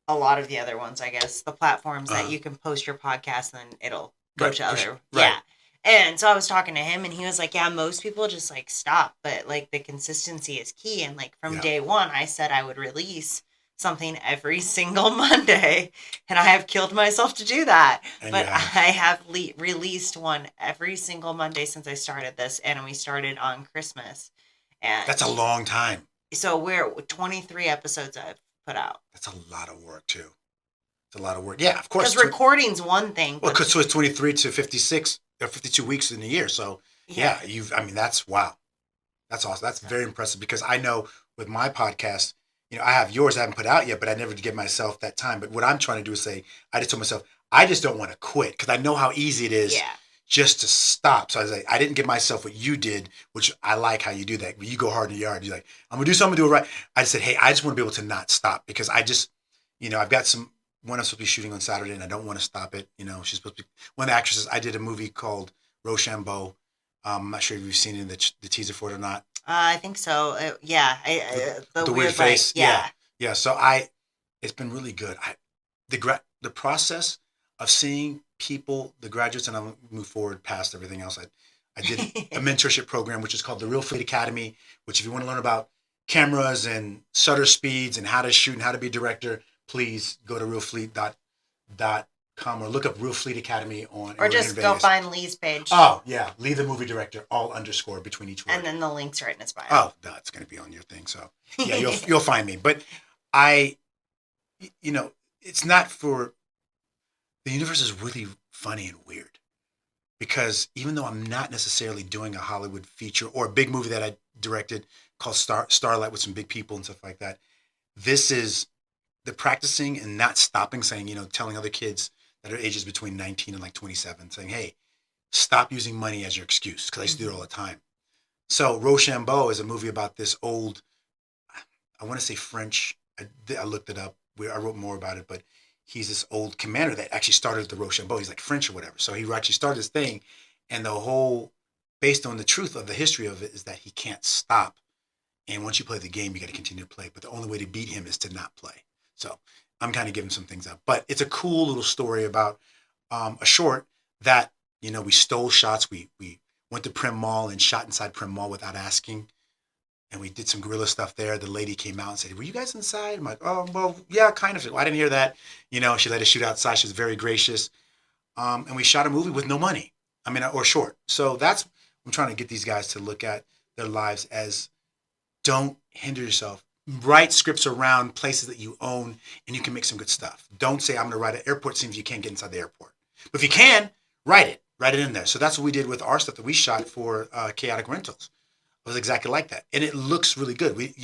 a lot of the other ones, I guess. The platforms that you can post your podcast and then it'll go to other. Right. Yeah. And so I was talking to him and he was like, yeah, most people just like stop, but like the consistency is key. And like from day one, I said I would release something every single Monday, and I have killed myself to do that. And but I have released one every single Monday since I started this, and we started on Christmas. And that's a long time. So we're 23 episodes I've put out. That's a lot of work too. It's a lot of work. Yeah, of course. Because recording's one thing. Well, so it's 23 to 56 or 52 weeks in a year. So yeah, that's wow. That's awesome. That's very impressive because I know with my podcast, I have yours I haven't put out yet, but I never give myself that time. But what I'm trying to do is say, I just told myself, I just don't want to quit because I know how easy it is just to stop. So I was like, I didn't give myself what you did, which I like how you do that. When you go hard in the yard, you're like, I'm going to do something, do it right. I just said, hey, I just want to be able to not stop because I just, I've got one I'm supposed to be shooting on Saturday and I don't want to stop it. She's supposed to be, one of the actresses, I did a movie called Rochambeau. I'm not sure if you've seen it in the teaser for it or not. I think so. The weird face. Yeah. So it's been really good. The process of seeing people, the graduates, and I'll move forward past everything else. I did a mentorship program, which is called the Real Fleet Academy, which if you want to learn about cameras and shutter speeds and how to shoot and how to be a director, please go to realfleet.com or look up Real Fleet Academy on. Or just go find Lee's page. Oh, yeah. Lee, the movie director, all underscore between each word. And then the link's right in his bio. Oh, no, it's going to be on your thing. So, yeah, you'll find me. But it's not for, the universe is really funny and weird because even though I'm not necessarily doing a Hollywood feature or a big movie that I directed called Starlight with some big people and stuff like that, this is the practicing and not stopping saying, telling other kids that are ages between 19 and like 27 saying, hey, stop using money as your excuse because I used to do it all the time. So Rochambeau is a movie about this old, I want to say French. I looked it up. I wrote more about it, but he's this old commander that actually started the Rochambeau. He's like French or whatever. So he actually started this thing. And the whole, based on the truth of the history of it, is that he can't stop. And once you play the game, you got to continue to play. But the only way to beat him is to not play. So I'm kind of giving some things up. But it's a cool little story about a short that, we stole shots. We went to Prim Mall and shot inside Prim Mall without asking. And we did some guerrilla stuff there. The lady came out and said, were you guys inside? I'm like, oh, well, yeah, kind of. Well, I didn't hear that. She let us shoot outside. She was very gracious. And we shot a movie with no money. Or short. So I'm trying to get these guys to look at their lives as don't hinder yourself. Write scripts around places that you own and you can make some good stuff. Don't say, I'm going to write an airport scene if you can't get inside the airport. But if you can, write it. Write it in there. So that's what we did with our stuff that we shot for Chaotic Rentals. It was exactly like that. And it looks really good. We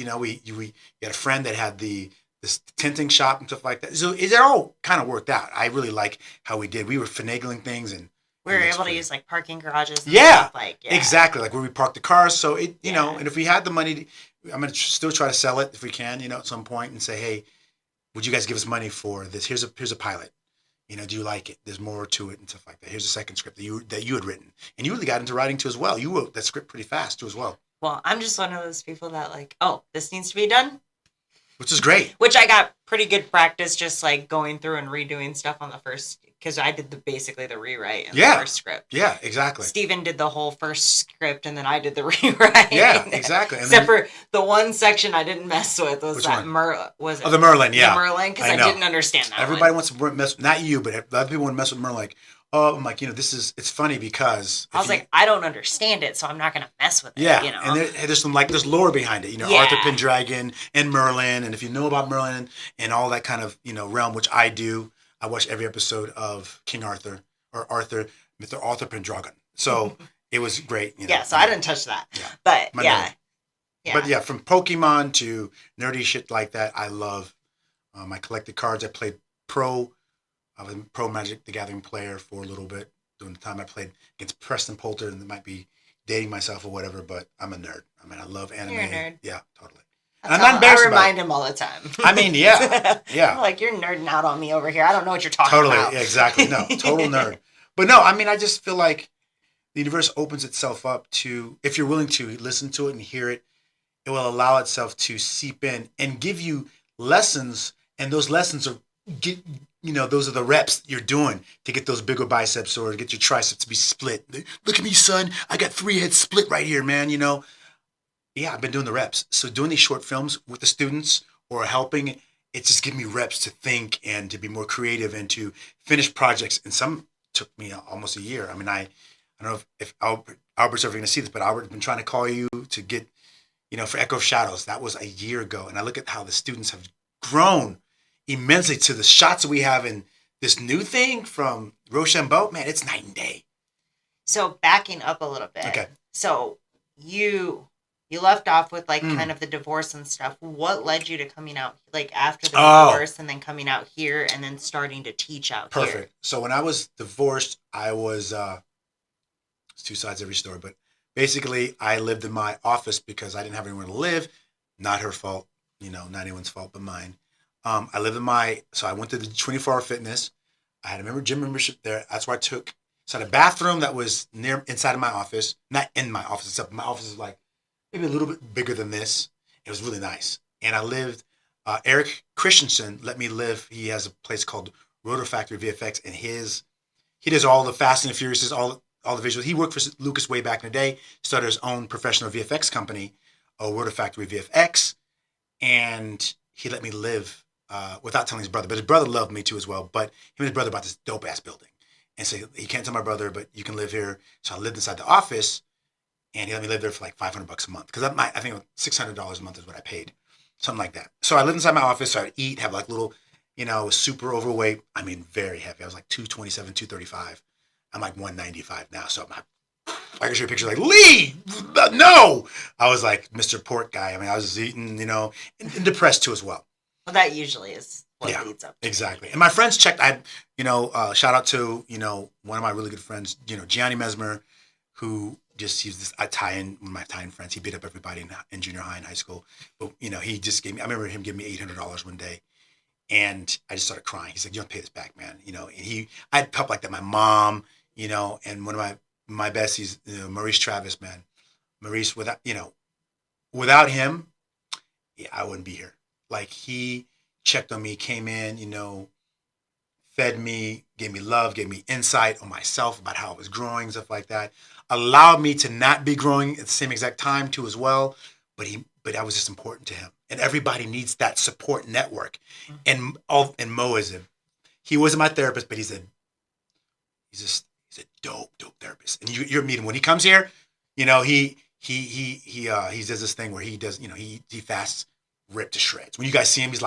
had a friend that had this tinting shop and stuff like that. So it all kind of worked out. I really like how we did. We were finagling things and we were able to use like parking garages. And stuff like exactly. Like where we parked the cars. So and if we had the money, I'm going to still try to sell it if we can, at some point and say, hey, would you guys give us money for this? Here's a pilot. Do you like it? There's more to it and stuff like that. Here's a second script that you had written. And you really got into writing too as well. You wrote that script pretty fast too as well. Well, I'm just one of those people that like, oh, this needs to be done. Which is great. Which I got pretty good practice just like going through and redoing stuff on the first, because I did basically the rewrite in the first script. Yeah, exactly. Steven did the whole first script and then I did the rewrite. Yeah, exactly. And except for the one section I didn't mess with was that Merlin. Was it? The Merlin, yeah. The Merlin, because I didn't understand that. Everybody wants to mess, not you, but other people want to mess with Merlin. Like, oh, I'm like, it's funny because I was like, I don't understand it, so I'm not going to mess with it. Yeah, and there's lore behind it. Arthur Pendragon and Merlin, and if you know about Merlin and all that kind of realm, which I do, I watch every episode of King Arthur or Mr. Arthur Pendragon. So it was great. So I didn't touch that. Yeah. But yeah. But yeah, from Pokemon to nerdy shit like that, I love. I collected cards. I played I was a pro Magic the Gathering player for a little bit during the time I played against Preston Poulter, and it might be dating myself or whatever, but I'm a nerd. I love anime. You're a nerd. Yeah, totally. I'm not embarrassed about it. I remind him all the time. I mean, yeah. I'm like, you're nerding out on me over here. I don't know what you're talking about. Totally, exactly. No, total nerd. But no, I mean, I just feel like the universe opens itself up to, if you're willing to listen to it and hear it, it will allow itself to seep in and give you lessons. And those lessons are, those are the reps you're doing to get those bigger biceps or to get your triceps to be split. Look at me, son. I got 3 heads split right here, man. Yeah, I've been doing the reps. So doing these short films with the students or helping, it just gives me reps to think and to be more creative and to finish projects. And some took me almost a year. I mean, I don't know if Albert's ever going to see this, but Albert's been trying to call you to get, for Echo of Shadows. That was a year ago. And I look at how the students have grown immensely to the shots that we have in this new thing from Rochambeau. Man, it's night and day. So backing up a little bit. Okay. So you left off with kind of the divorce and stuff. What led you to coming out after the divorce and then coming out here and then starting to teach out here? Perfect. So when I was divorced, I was, it's 2 sides to every story, but basically I lived in my office because I didn't have anywhere to live. Not her fault, not anyone's fault but mine. I lived so I went to the 24-hour fitness. I had a gym membership there. That's where so I had a bathroom that was inside of my office, not in my office, except my office is maybe a little bit bigger than this. It was really nice. And I lived, Eric Christensen let me live. He has a place called Rotor Factory VFX, and he does all the Fast and the Furious, all the visuals. He worked for Lucas way back in the day, started his own professional VFX company, Rotor Factory VFX, and he let me live without telling his brother. But his brother loved me too as well. But him and his brother bought this dope-ass building. And so he can't tell my brother, but you can live here. So I lived inside the office, and he let me live there for $500 a month. Because I think $600 a month is what I paid. Something like that. So I lived inside my office. So I'd eat, have little, was super overweight. I mean, very heavy. I was 227, 235. I'm 195 now. So I can show you a picture Lee, no. I was Mr. Pork guy. I mean, I was eating, and depressed too as well. Well, that usually is what leads up to. Exactly. And my friends checked. Shout out to, one of my really good friends, Gianni Mesmer, who he's this Italian, one of my Italian friends. He beat up everybody in junior high and high school. But, he just gave me, I remember him giving me $800 one day. And I just started crying. He's like, you don't pay this back, man. And I had help like that. My mom, and one of my besties, Maurice Travis, man. Maurice, without him, I wouldn't be here. He checked on me, came in, fed me, gave me love, gave me insight on myself about how I was growing, stuff like that. Allowed me to not be growing at the same exact time too as well. But I was just important to him. And everybody needs that support network. Mm-hmm. And Mo he wasn't my therapist, but he's a dope therapist. And you're meeting when he comes here, he does this thing where he does, he fasts ripped to shreds. When you guys see him, he's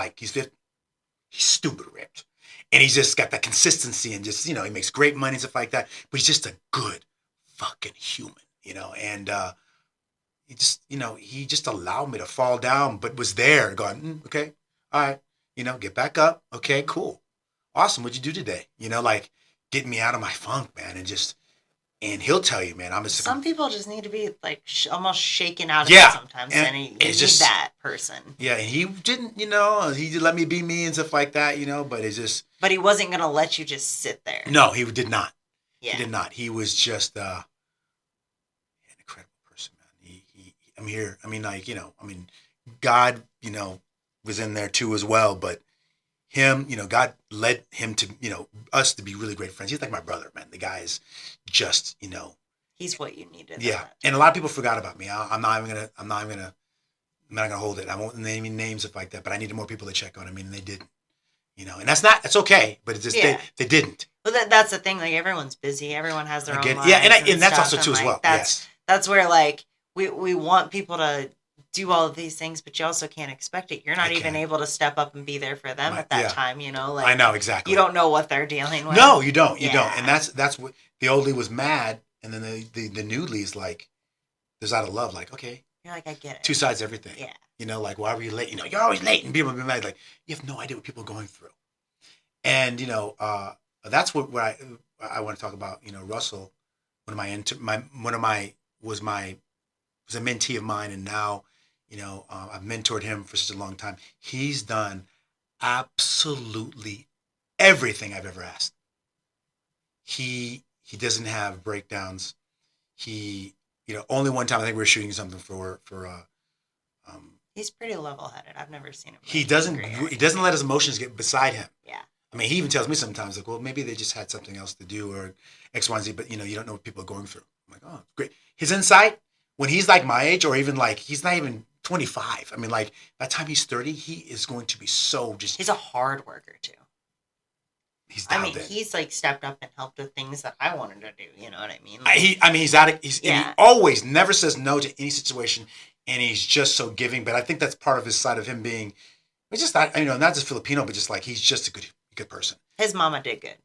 stupid ripped. And he's just got that consistency and just, he makes great money and stuff like that. But he's just a good fucking human, and he just allowed me to fall down, but was there going, okay, all right, get back up. Okay, cool. Awesome. What'd you do today? Getting me out of my funk, man. And he'll tell you, man, some people just need to be almost shaken out of it sometimes. And you need that person. Yeah. And he didn't, he did let me be me and stuff like that, but it's just. But he wasn't going to let you just sit there. No, he did not. Yeah. He did not. He was just an incredible person, man. I'm here. I mean, God, was in there too as well, but him, God led him to, us to be really great friends. He's like my brother, man. The guy is just, he's what you needed. Yeah. And a lot of people forgot about me. I'm not gonna hold it. I won't name any names stuff like that, but I needed more people to check on him, and they didn't. And that's okay, but it's just they didn't. Well, that's the thing. Everyone's busy. Everyone has their own lives. Yeah, and that's also too as well. That's where we want people to do all of these things, but you also can't expect it. You're not even able to step up and be there for them at that time. I know exactly. You don't know what they're dealing with. No, you don't. You don't. And that's what the old Lee was mad, and then the new Lee's there's out of love. Okay. You're I get it. Two sides of everything. Yeah. Why were you late? You're always late, and people be mad. You have no idea what people are going through. And that's what I want to talk about. Russell, was a mentee of mine, and now, I've mentored him for such a long time. He's done absolutely everything I've ever asked. He doesn't have breakdowns. He, only one time I think we were shooting something for he's pretty level-headed. I've never seen him. He doesn't let his emotions get beside him. Yeah. I mean, he even tells me sometimes, like, well, maybe they just had something else to do or X, Y, and Z, but you don't know what people are going through. I'm like, oh, great. His insight, when he's like my age, or even like, he's not even 25. I mean, like, by the time he's 30, he is going to be so just. He's a hard worker, too. He's he's like stepped up and helped with things that I wanted to do. You know what I mean? Like, he always never says no to any situation, and he's just so giving. But I think that's part of his side of him being, it's just not, not just Filipino, but just like he's just a good person. His mama did good.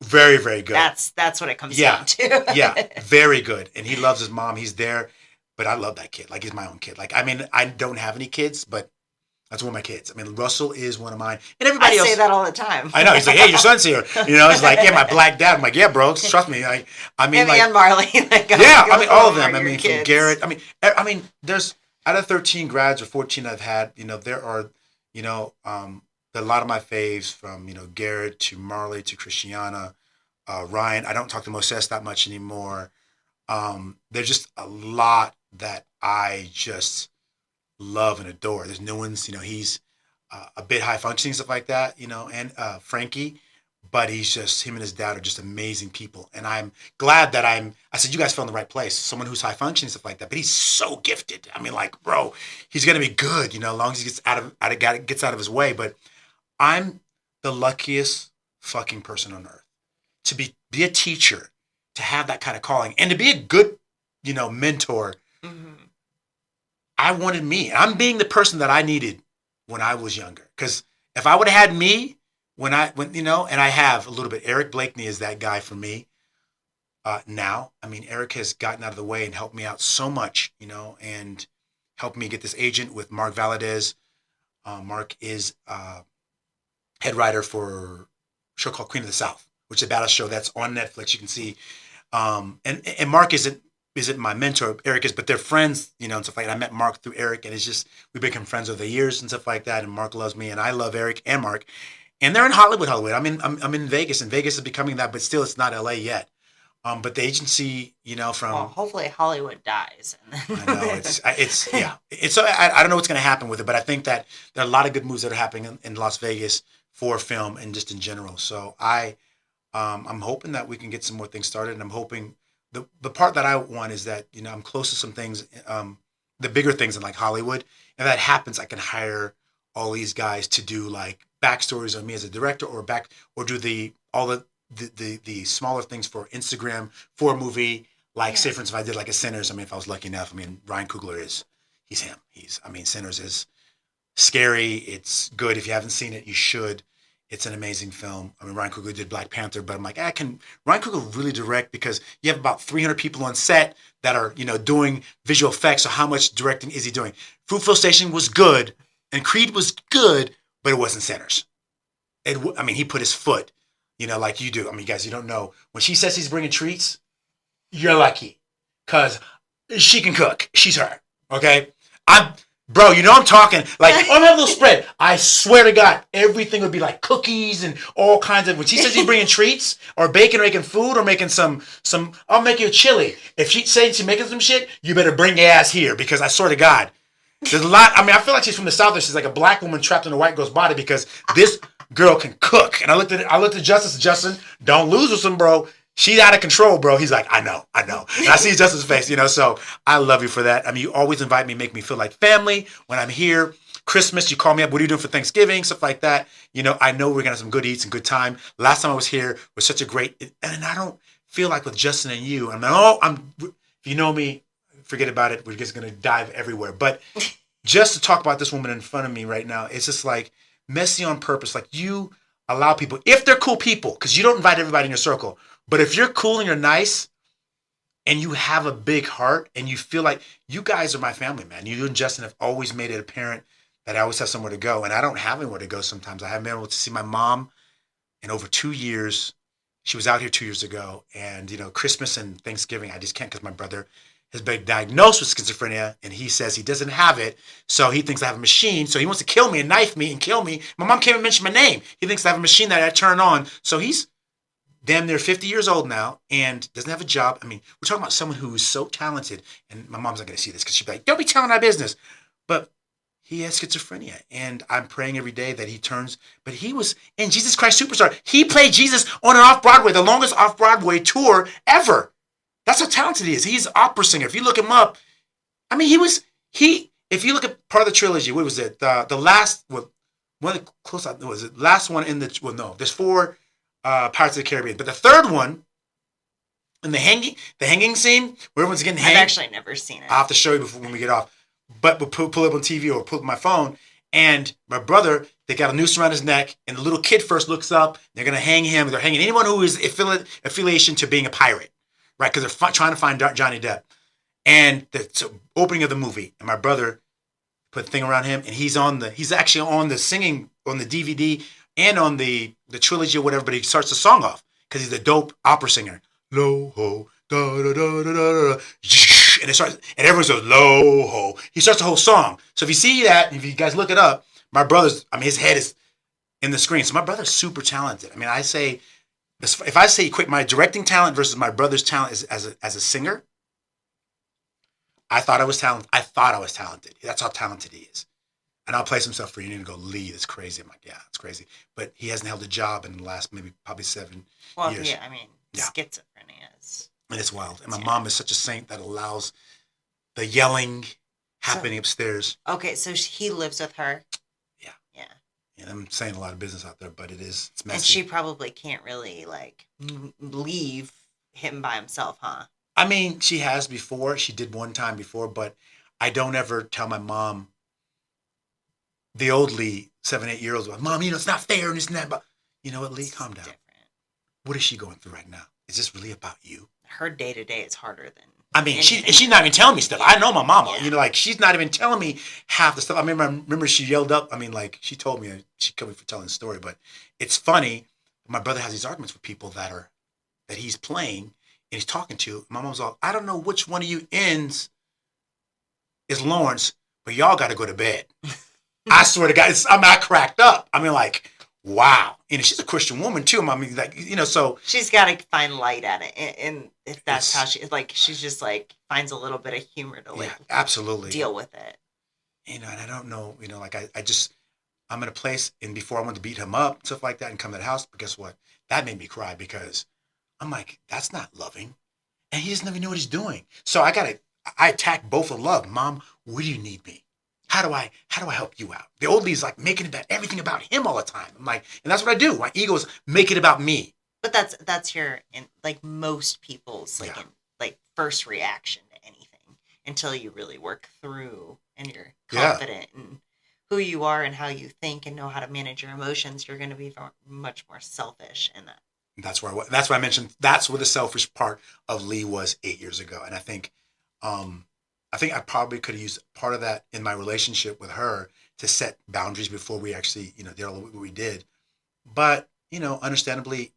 Very, very good. That's what it comes down to. Yeah, very good. And he loves his mom. He's there. But I love that kid. Like, he's my own kid. Like, I mean, I don't have any kids, but that's one of my kids. I mean, Russell is one of mine. And everybody else. I say that all the time. I know. He's like, hey, your son's here. He's like, yeah, my black dad. I'm like, yeah, bro, trust me. I mean, like. And Marley. All of them. I mean, from Garrett. I mean, there's, out of 13 grads or 14 I've had, there are, a lot of my faves from, Garrett to Marley to Christiana, Ryan. I don't talk to Moses that much anymore. There's just a lot that I just love and adore. There's new ones, he's a bit high functioning, stuff like that, and Frankie, but he's just, him and his dad are just amazing people. And I'm glad that I said, you guys fell in the right place. Someone who's high functioning, stuff like that, but he's so gifted. I mean, like, bro, he's going to be good, as long as he gets out of his way. But I'm the luckiest fucking person on earth to be a teacher, to have that kind of calling, and to be a good, mentor. Mm-hmm. I wanted me. I'm being the person that I needed when I was younger. Because if I would have had me when and I have a little bit, Eric Blakeney is that guy for me now. I mean, Eric has gotten out of the way and helped me out so much, and helped me get this agent with Mark Valadez. Mark is head writer for a show called Queen of the South, which is a battle show that's on Netflix. You can see, and Mark isn't my mentor, Eric is, but they're friends, and stuff like that. I met Mark through Eric, and it's just, we've become friends over the years and stuff like that. And Mark loves me, and I love Eric and Mark. And they're in Hollywood. I'm in Vegas, and Vegas is becoming that, but still, it's not LA yet. But the agency, from hopefully Hollywood dies. I know it's yeah. So I don't know what's going to happen with it, but I think that there are a lot of good moves that are happening in Las Vegas for film and just in general. So I'm hoping that we can get some more things started, and I'm hoping the part that I want is that I'm close to some things, the bigger things in like Hollywood. If that happens, I can hire all these guys to do like backstories on me as a director, or do all the smaller things for Instagram for a movie. Like, say for instance, if I did like a Sinners, if I was lucky enough, Ryan Coogler he's him. Sinners is scary. It's good. If you haven't seen it, you should. It's an amazing film. Ryan Coogler did Black Panther, but I'm like, can Ryan Coogler really direct? Because you have about 300 people on set that are, doing visual effects. So how much directing is he doing? Fruitvale Station was good, and Creed was good, but it wasn't Sinners. He put his foot, like you do. You guys, you don't know. When she says he's bringing treats, you're lucky, because she can cook. She's her, okay? Bro, I'm talking, like, on that little spread, I swear to God, everything would be like cookies and all kinds of, when she says she's bringing treats, or baking, or making food, or making some, I'll make you a chili. If she says she's making some shit, you better bring your ass here, because I swear to God, there's a lot, I feel like she's from the South, or she's like a black woman trapped in a white girl's body, because this girl can cook. And I looked at Justin, don't lose with him, bro. She's out of control, bro. He's like, I know. And I see Justin's face, so I love you for that. You always invite me, make me feel like family when I'm here. Christmas, you call me up. What are you doing for Thanksgiving? Stuff like that. I know we're going to have some good eats and good time. Last time I was here was such a great, and I don't feel like with Justin and you, if you know me, forget about it. We're just going to dive everywhere. But just to talk about this woman in front of me right now, it's just like messy on purpose. Like, you allow people, if they're cool people, because you don't invite everybody in your circle, but if you're cool and you're nice and you have a big heart and you feel like, you guys are my family, man. You and Justin have always made it apparent that I always have somewhere to go. And I don't have anywhere to go sometimes. I haven't been able to see my mom in over 2 years. She was out here 2 years ago. And, Christmas and Thanksgiving, I just can't, because my brother has been diagnosed with schizophrenia, and he says he doesn't have it, so he thinks I have a machine, so he wants to kill me and knife me and kill me. My mom can't even mention my name. He thinks I have a machine that I turn on. So he's damn near 50 years old now and doesn't have a job. I mean, we're talking about someone who is so talented, and my mom's not going to see this because she'd be like, don't be telling our business. But he has schizophrenia, and I'm praying every day that he turns. But he was in Jesus Christ Superstar. He played Jesus on an off-Broadway, the longest off-Broadway tour ever. That's how talented he is. He's an opera singer. If you look him up, I mean, if you look at part of the trilogy, what was it? The last, well, one of the close, was it last one in the, well, no, there's 4 Pirates of the Caribbean, but the third one, in the hanging scene, where everyone's getting hanged. I've actually never seen it. I'll have to show you before when we get off. But we'll pull it up on TV or pull up my phone, and my brother, they got a noose around his neck, and the little kid first looks up, they're going to hang him. They're hanging anyone who is affiliation to being a pirate. Right, because they're trying to find Johnny Depp. And the opening of the movie, and my brother put a thing around him, and he's actually on the singing, on the DVD, and on the trilogy or whatever, but he starts the song off, because he's a dope opera singer. Lo ho, da da da da da da, and it starts, and everyone goes, lo ho. He starts the whole song. So if you see that, if you guys look it up, his head is in the screen. So my brother's super talented. I mean, if I say equate my directing talent versus my brother's talent as a singer, I thought I was talented. That's how talented he is. And I'll play some stuff for you and go, Lee, that's crazy. I'm like, yeah, it's crazy. But he hasn't held a job in the last probably 7 years. Well, yeah, I mean, schizophrenia is... And it's wild. And my mom is such a saint that allows the yelling happening upstairs. Okay, so he lives with her? Yeah. Yeah. And I'm saying a lot of business out there, but it's messy. And she probably can't really, leave him by himself, huh? I mean, she has before. She did one time before, but I don't ever tell my mom, the old Lee, 7, 8 year olds, Mom, it's not fair and this and that. But you know what, Lee, calm down. Different. What is she going through right now? Is this really about you? Her day to day is harder than... I mean, she's not even telling me stuff. I know my mama. Yeah. She's not even telling me half the stuff. I remember she yelled up. I mean, she told me she killed me for telling the story. But it's funny. My brother has these arguments with people that he's playing and he's talking to. My mom's all, I don't know which one of you ends is Lawrence, but y'all got to go to bed. I swear to God, I cracked up. I mean, wow. And she's a Christian woman too. I mean, so she's got to find light at it, and if that's how she's just finds a little bit of humor to absolutely deal with it. And I don't know, I'm in a place, and before I went to beat him up, stuff like that, and come to the house. But guess what? That made me cry because I'm like, that's not loving, and he doesn't even know what he's doing. So I attack both of love. Mom, where do you need me? How do I help you out? The old Lee's making everything about him all the time. I'm like, and that's what I do. My ego's make it about me. But that's your most people's first reaction to anything until you really work through and you're confident in who you are and how you think and know how to manage your emotions. You're going to be much more selfish in that. That's why I mentioned that's where the selfish part of Lee was 8 years ago, and I think I probably could have used part of that in my relationship with her to set boundaries before we actually, did all what we did. But, understandably,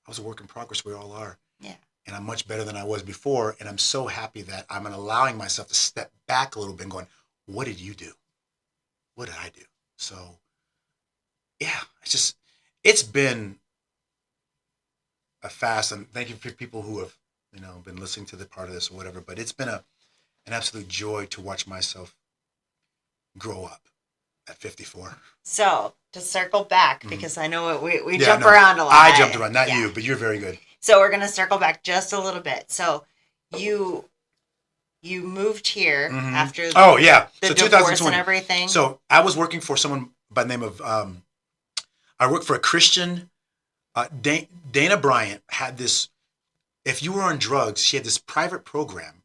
I was a work in progress. We all are. Yeah. And I'm much better than I was before. And I'm so happy that I'm allowing myself to step back a little bit and going, what did you do? What did I do? So, yeah, it's been a fast, and thank you for people who have, been listening to the part of this or whatever, but it's been an absolute joy to watch myself grow up at 54. So to circle back, because I know we jump around a lot. I jumped around, not you, but you're very good. So we're going to circle back just a little bit. So you moved here after the so divorce and everything. So I was working for someone by the name of, I worked for a Christian, Dana Bryant had this, if you were on drugs, she had this private program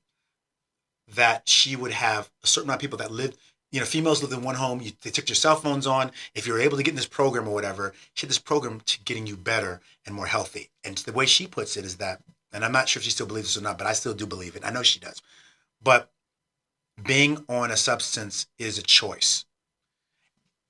that she would have a certain amount of people that lived, females lived in one home. They took your cell phones on. If you were able to get in this program or whatever, she had this program to getting you better and more healthy. And the way she puts it is that, and I'm not sure if she still believes this or not, but I still do believe it. I know she does. But being on a substance is a choice.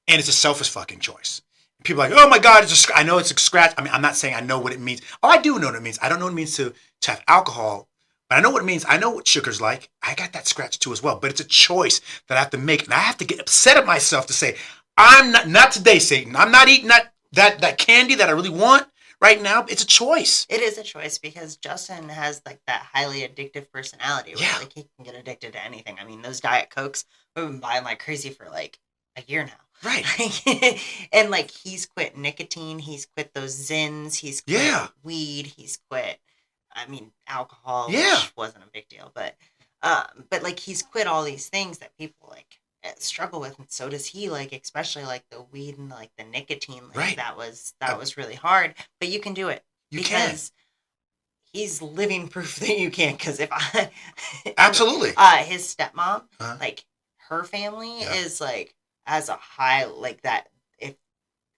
And it's a selfish fucking choice. People are like, oh my God, I know it's a scratch. I mean, I'm not saying I know what it means. Oh, I do know what it means. I don't know what it means to have alcohol But I know what it means. I know what sugar's like. I got that scratch too as well. But it's a choice that I have to make. And I have to get upset at myself to say, I'm not today, Satan. I'm not eating that candy that I really want right now. It's a choice. It is a choice because Justin has like that highly addictive personality where like he can get addicted to anything. I mean, those Diet Cokes, we've been buying like crazy for like a year now. Right. And like he's quit nicotine, he's quit those Zins, he's quit weed, he's quit, I mean, alcohol, which wasn't a big deal, but like he's quit all these things that people like struggle with, and so does he, like especially like the weed and like the nicotine, like that was really hard, but you can do it because he's living proof that you can. Because if I absolutely his stepmom, like her family is like as a high like that.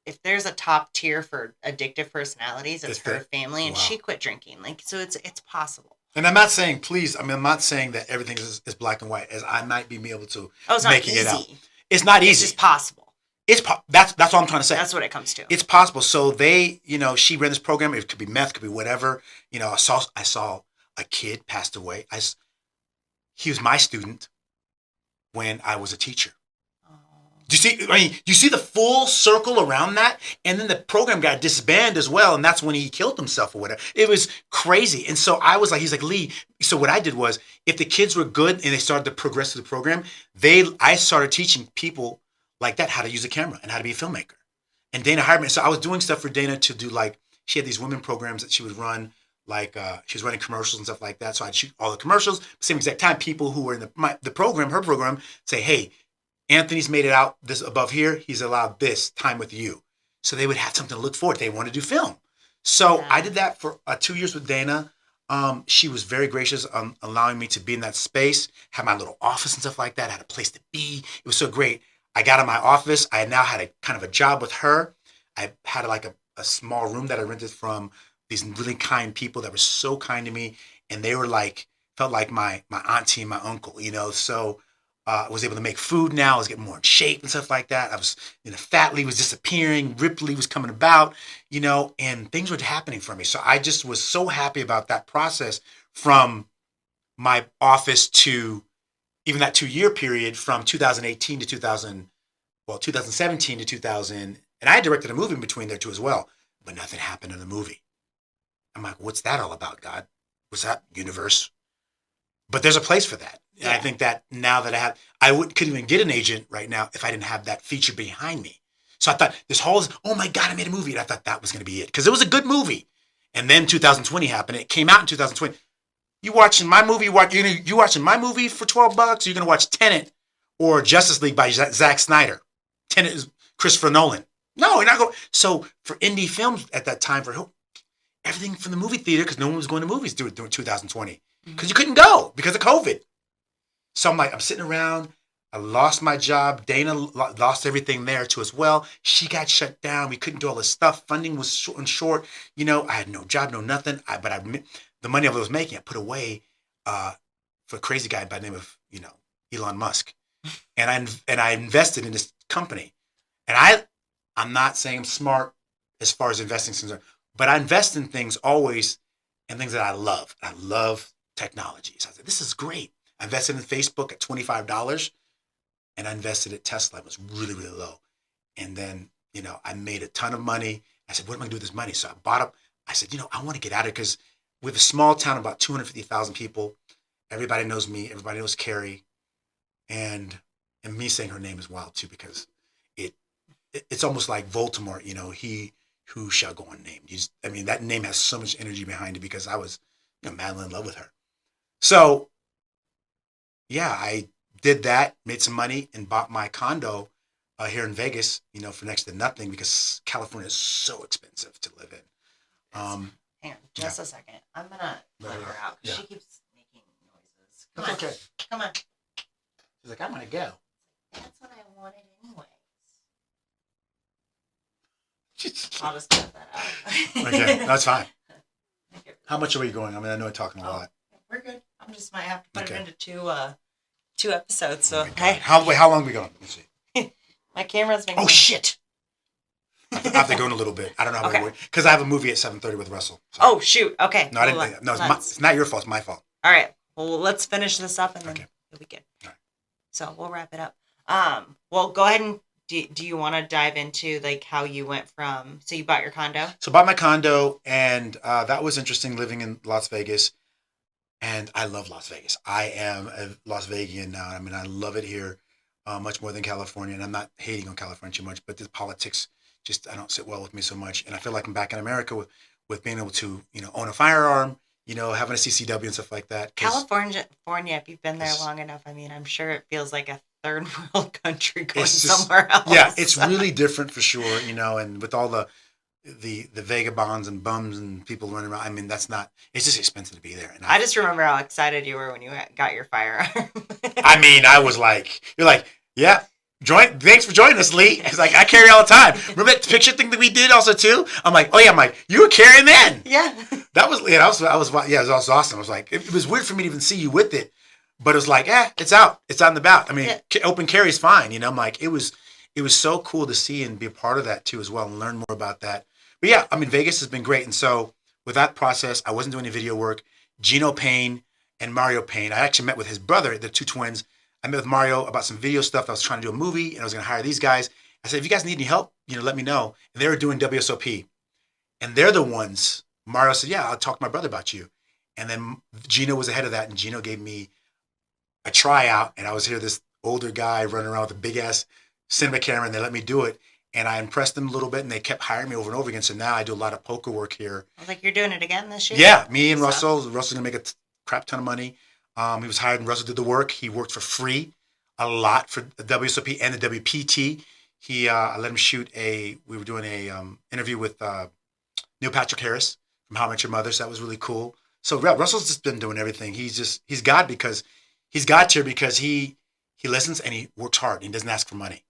If there's a top tier for addictive personalities, it's her family, and she quit drinking. Like, so it's possible. And I'm not saying, I'm not saying that everything is black and white, as I might be able to making it out. It's not easy. It's just possible. That's what I'm trying to say. That's what it comes to. It's possible. So they, she ran this program. It could be meth, could be whatever. I saw a kid passed away. He was my student when I was a teacher. Do you see? I mean, you see the full circle around that, and then the program got disbanded as well, and that's when he killed himself or whatever. It was crazy, and so I was like, he's like, Lee. So what I did was, if the kids were good and they started to progress through the program, I started teaching people like that how to use a camera and how to be a filmmaker. And Dana hired me, so I was doing stuff for Dana to do, like she had these women programs that she would run. Like she was running commercials and stuff like that. So I'd shoot all the commercials. Same exact time, people who were in the program, her program, say, hey, Anthony's made it out this above here. He's allowed this time with you. So they would have something to look forward to. They want to do film. So I did that for 2 years with Dana. She was very gracious on allowing me to be in that space, have my little office and stuff like that, had a place to be. It was so great. I got in my office. I now had a kind of a job with her. I had like a small room that I rented from these really kind people that were so kind to me. And they were like, felt like my auntie and my uncle, so I was able to make food now. I was getting more in shape and stuff like that. I was, Fat Lee was disappearing. Ripley was coming about, and things were happening for me. So I just was so happy about that process from my office to even that 2-year period from 2018 to 2017 to 2000. And I directed a movie in between there too as well, but nothing happened in the movie. I'm like, what's that all about, God? What's that universe? But there's a place for that. And I think that now that I couldn't even get an agent right now if I didn't have that feature behind me. So I thought oh my God, I made a movie. And I thought that was going to be it because it was a good movie. And then 2020 happened. It came out in 2020. You watching my movie? You watching my movie for $12? Or you're going to watch Tenet or Justice League by Zack Snyder? Tenet is Christopher Nolan. No, you're not going. So for indie films at that time, for everything from the movie theater, because no one was going to movies during 2020 because you couldn't go because of COVID. So I'm sitting around. I lost my job. Dana lost everything there too as well. She got shut down. We couldn't do all this stuff. Funding was short. I had no job, no nothing. But the money I was making, I put away for a crazy guy by the name of Elon Musk, and I invested in this company. And I'm not saying I'm smart as far as investing is concerned, but I invest in things always and things that I love. I love technology. So I said, this is great. I invested in Facebook at $25, and I invested at Tesla. It was really, really low. And then, I made a ton of money. I said, what am I going to do with this money? So I bought up. I said, I want to get out of it because we have a small town, about 250,000 people. Everybody knows me. Everybody knows Carrie. And me saying her name is wild too, because it's almost like Voldemort, he who shall go unnamed. That name has so much energy behind it because I was madly in love with her. So I did that, made some money, and bought my condo here in Vegas, for next to nothing because California is so expensive to live in. Hang on, just a second. I'm going to let her out because she keeps making noises. Come on. Okay. Come on. She's like, I'm going to go. That's what I wanted anyways. I'll just cut that out. Okay, that's fine. How much are we going? I know I'm talking a lot. We're good. I just might have to put it into two episodes. So How long are we going? Let's see. My camera's been. Oh shit! I have to go in a little bit. I don't know how many because I have a movie at 7:30 with Russell. So. Oh shoot! Okay. No, I didn't. No, it's not your fault. It's my fault. All right. Well, let's finish this up and then it'll be good. All right. So we'll wrap it up. Well, go ahead and do you want to dive into like how you went from, so you bought your condo? So I bought my condo, and that was interesting living in Las Vegas. And I love Las Vegas. I am a Las Vegian now. I mean, I love it here much more than California. And I'm not hating on California too much, but the politics just, I don't sit well with me so much. And I feel like I'm back in America with being able to, own a firearm, having a CCW and stuff like that. California, if you've been there long enough, I mean, I'm sure it feels like a third world country going somewhere else. Yeah, it's really different for sure, and with all the vagabonds and bums and people running around. I mean, it's just expensive to be there. And I just remember how excited you were when you got your firearm. I mean, I was like, you're like, yeah, thanks for joining us, Lee. It's like, I carry all the time. Remember that picture thing that we did also too? I'm like, oh yeah, you were carrying then. Yeah. It was awesome. I was like, it was weird for me to even see you with it, but it was like, it's out and about. I mean, open carry is fine. I'm like, it was so cool to see and be a part of that too as well and learn more about that. But yeah, I mean, Vegas has been great. And so with that process, I wasn't doing any video work. Gino Payne and Mario Payne, I actually met with his brother, the two twins. I met with Mario about some video stuff. I was trying to do a movie and I was going to hire these guys. I said, if you guys need any help, let me know. And they were doing WSOP. And they're the ones, Mario said, yeah, I'll talk to my brother about you. And then Gino was ahead of that. And Gino gave me a tryout. And I was here, this older guy running around with a big ass cinema camera, and they let me do it. And I impressed them a little bit, and they kept hiring me over and over again. So now I do a lot of poker work here. I was like, you're doing it again this year? Yeah, me and Russell. Russell's going to make a crap ton of money. He was hired, and Russell did the work. He worked for free a lot for the WSOP and the WPT. I let him shoot we were doing a interview with Neil Patrick Harris from How I Met Your Mother. So that was really cool. So Russell's just been doing everything. He's God because he's God tier because he listens and he works hard. And he doesn't ask for money.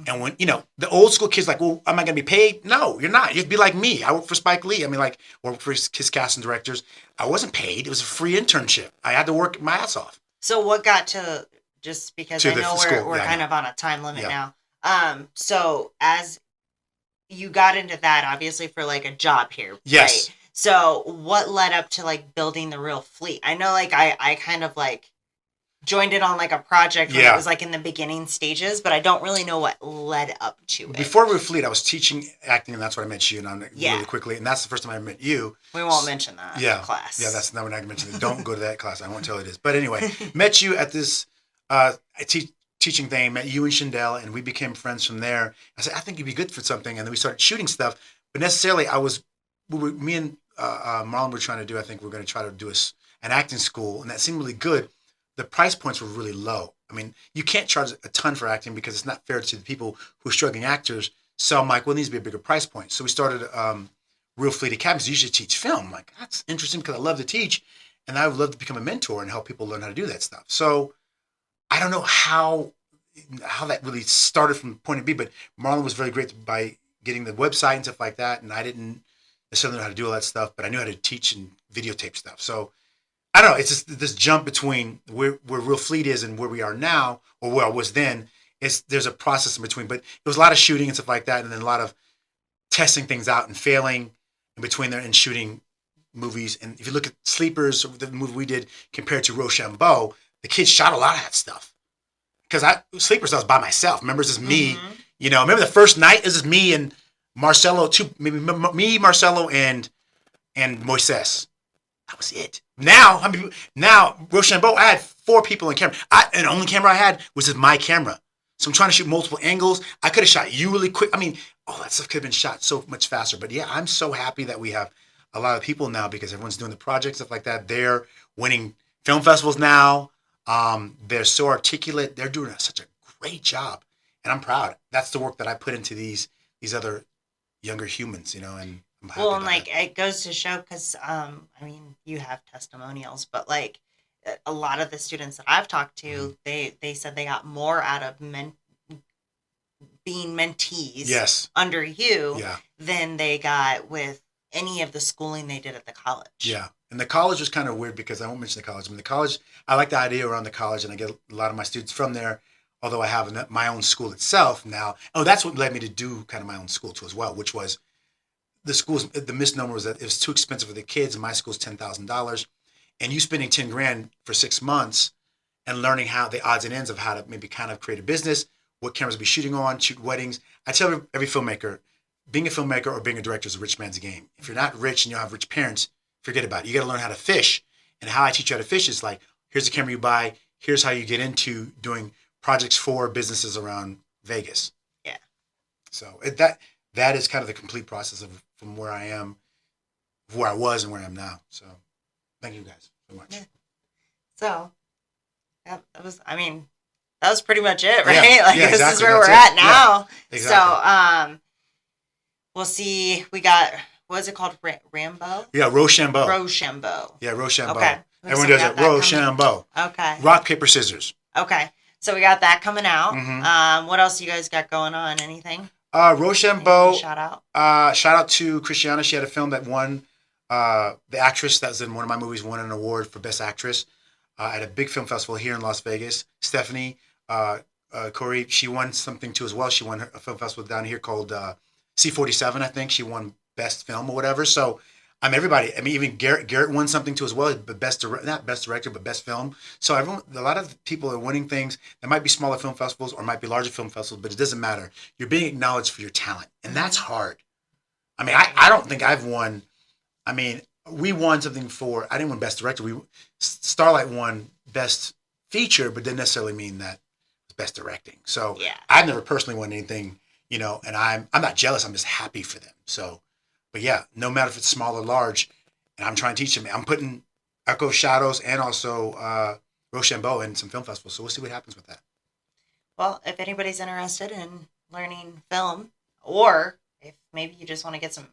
And when, the old school kids like, well, am I going to be paid? No, you're not. You'd be like me. I work for Spike Lee. I mean, work for his casting directors. I wasn't paid. It was a free internship. I had to work my ass off. So what got to, just because I know we're kind of on a time limit now. So as you got into that, obviously for like a job here. Yes. Right? So what led up to like building the real fleet? I know like I kind of like joined it on like a project when it was like in the beginning stages, but I don't really know what led up to it. Before we were Fleet, I was teaching acting, and that's when I met you, and really quickly, and that's the first time I met you. We won't mention that class. Yeah, that's not when I mentioned it. Don't go to that class. I won't tell you it is. But anyway, met you at this teaching thing, met you and Shindell, and we became friends from there. I said, I think you'd be good for something, and then we started shooting stuff. But necessarily, me and Marlon were trying to do, I think we're going to try to do an acting school, and that seemed really good. The price points were really low. I mean, you can't charge a ton for acting because it's not fair to the people who are struggling actors. So I'm like, well, it needs to be a bigger price point. So we started Real Fleet Academy. So you should teach film. I'm like, that's interesting because I love to teach, and I would love to become a mentor and help people learn how to do that stuff. So I don't know how that really started from point of view, but Marlon was very great by getting the website and stuff like that, and I didn't necessarily know how to do all that stuff, but I knew how to teach and videotape stuff. So I don't know. It's just this jump between where Real Fleet is and where we are now, or where I was then. There's a process in between, but there was a lot of shooting and stuff like that, and then a lot of testing things out and failing in between there and shooting movies. And if you look at Sleepers, the movie we did compared to Rochambeau, the kids shot a lot of that stuff. Because Sleepers, I was by myself. Remember, it's just me. Mm-hmm. Remember the first night? It was just me and Marcelo, me, Marcelo, and Moises. That was it. Now Rochambeau, I had 4 people in camera. And the only camera I had was just my camera. So I'm trying to shoot multiple angles. I could have shot you really quick. I mean, all that stuff could have been shot so much faster. But yeah, I'm so happy that we have a lot of people now because everyone's doing the projects, stuff like that. They're winning film festivals now. They're so articulate. They're doing such a great job. And I'm proud. That's the work that I put into these other younger humans, and I'm happy and like that. It goes to show because I mean, you have testimonials, but like a lot of the students that I've talked to, they said they got more out of being mentees under you than they got with any of the schooling they did at the college. Yeah. And the college was kind of weird because I won't mention the college. I mean, the college, I like the idea around the college, and I get a lot of my students from there, although I have my own school itself now. Oh, that's what led me to do kind of my own school too as well, which was the misnomer was that it was too expensive for the kids, and my school's $10,000. and you spending 10 grand for 6 months and learning how the odds and ends of how to maybe kind of create a business, what cameras to be shooting on, shoot weddings. I tell every filmmaker, being a filmmaker or being a director is a rich man's game. If you're not rich and you don't have rich parents, forget about it. You got to learn how to fish. And how I teach you how to fish is like, here's the camera you buy. Here's how you get into doing projects for businesses around Vegas. Yeah. So that is kind of the complete process of from where I am, where I was and where I am now. So thank you guys so much. Yeah. So that was pretty much it, right? Yeah, like this exactly. is where we're at now. Yeah, exactly. So we'll see. We got, what is it called? Rambo? Yeah, Rochambeau. Yeah, Rochambeau. Okay. Everyone does it. Rochambeau. Okay. Rock, paper, scissors. Okay. So we got that coming out. Mm-hmm. What else you guys got going on? Anything? Rochambeau. Shout out. Shout out to Christiana. She had a film that won. The actress that was in one of my movies won an award for Best Actress at a big film festival here in Las Vegas. Stephanie Corey, she won something too as well. She won a film festival down here called C47, I think. She won Best Film or whatever. So everybody. I mean, even Garrett won something too as well. But not Best Director, but Best Film. So a lot of people are winning things. There might be smaller film festivals or might be larger film festivals, but it doesn't matter. You're being acknowledged for your talent, and that's hard. I mean, I don't think I've won. I mean, we won something for. I didn't win Best Director. Starlight won Best Feature, but didn't necessarily mean that it was Best Directing. So yeah. I've never personally won anything, and I'm not jealous. I'm just happy for them. So. But yeah, no matter if it's small or large, and I'm trying to teach them. I'm putting Echo of Shadows and also Rochambeau in some film festivals. So we'll see what happens with that. Well, if anybody's interested in learning film, or if maybe you just want to get some,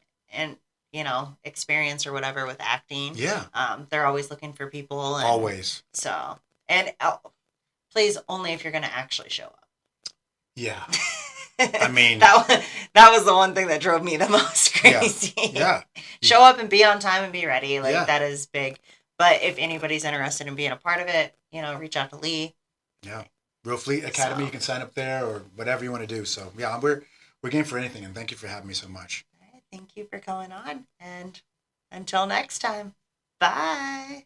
experience or whatever with acting. Yeah. They're always looking for people. Always. So, and please only if you're going to actually show up. Yeah. I mean, that was the one thing that drove me the most crazy. Yeah. Show up and be on time and be ready. That is big. But if anybody's interested in being a part of it, reach out to Lee. Yeah. Real Fleet Academy, you can sign up there or whatever you want to do. So yeah, we're game for anything, and thank you for having me so much. All right, thank you for coming on, and until next time, bye.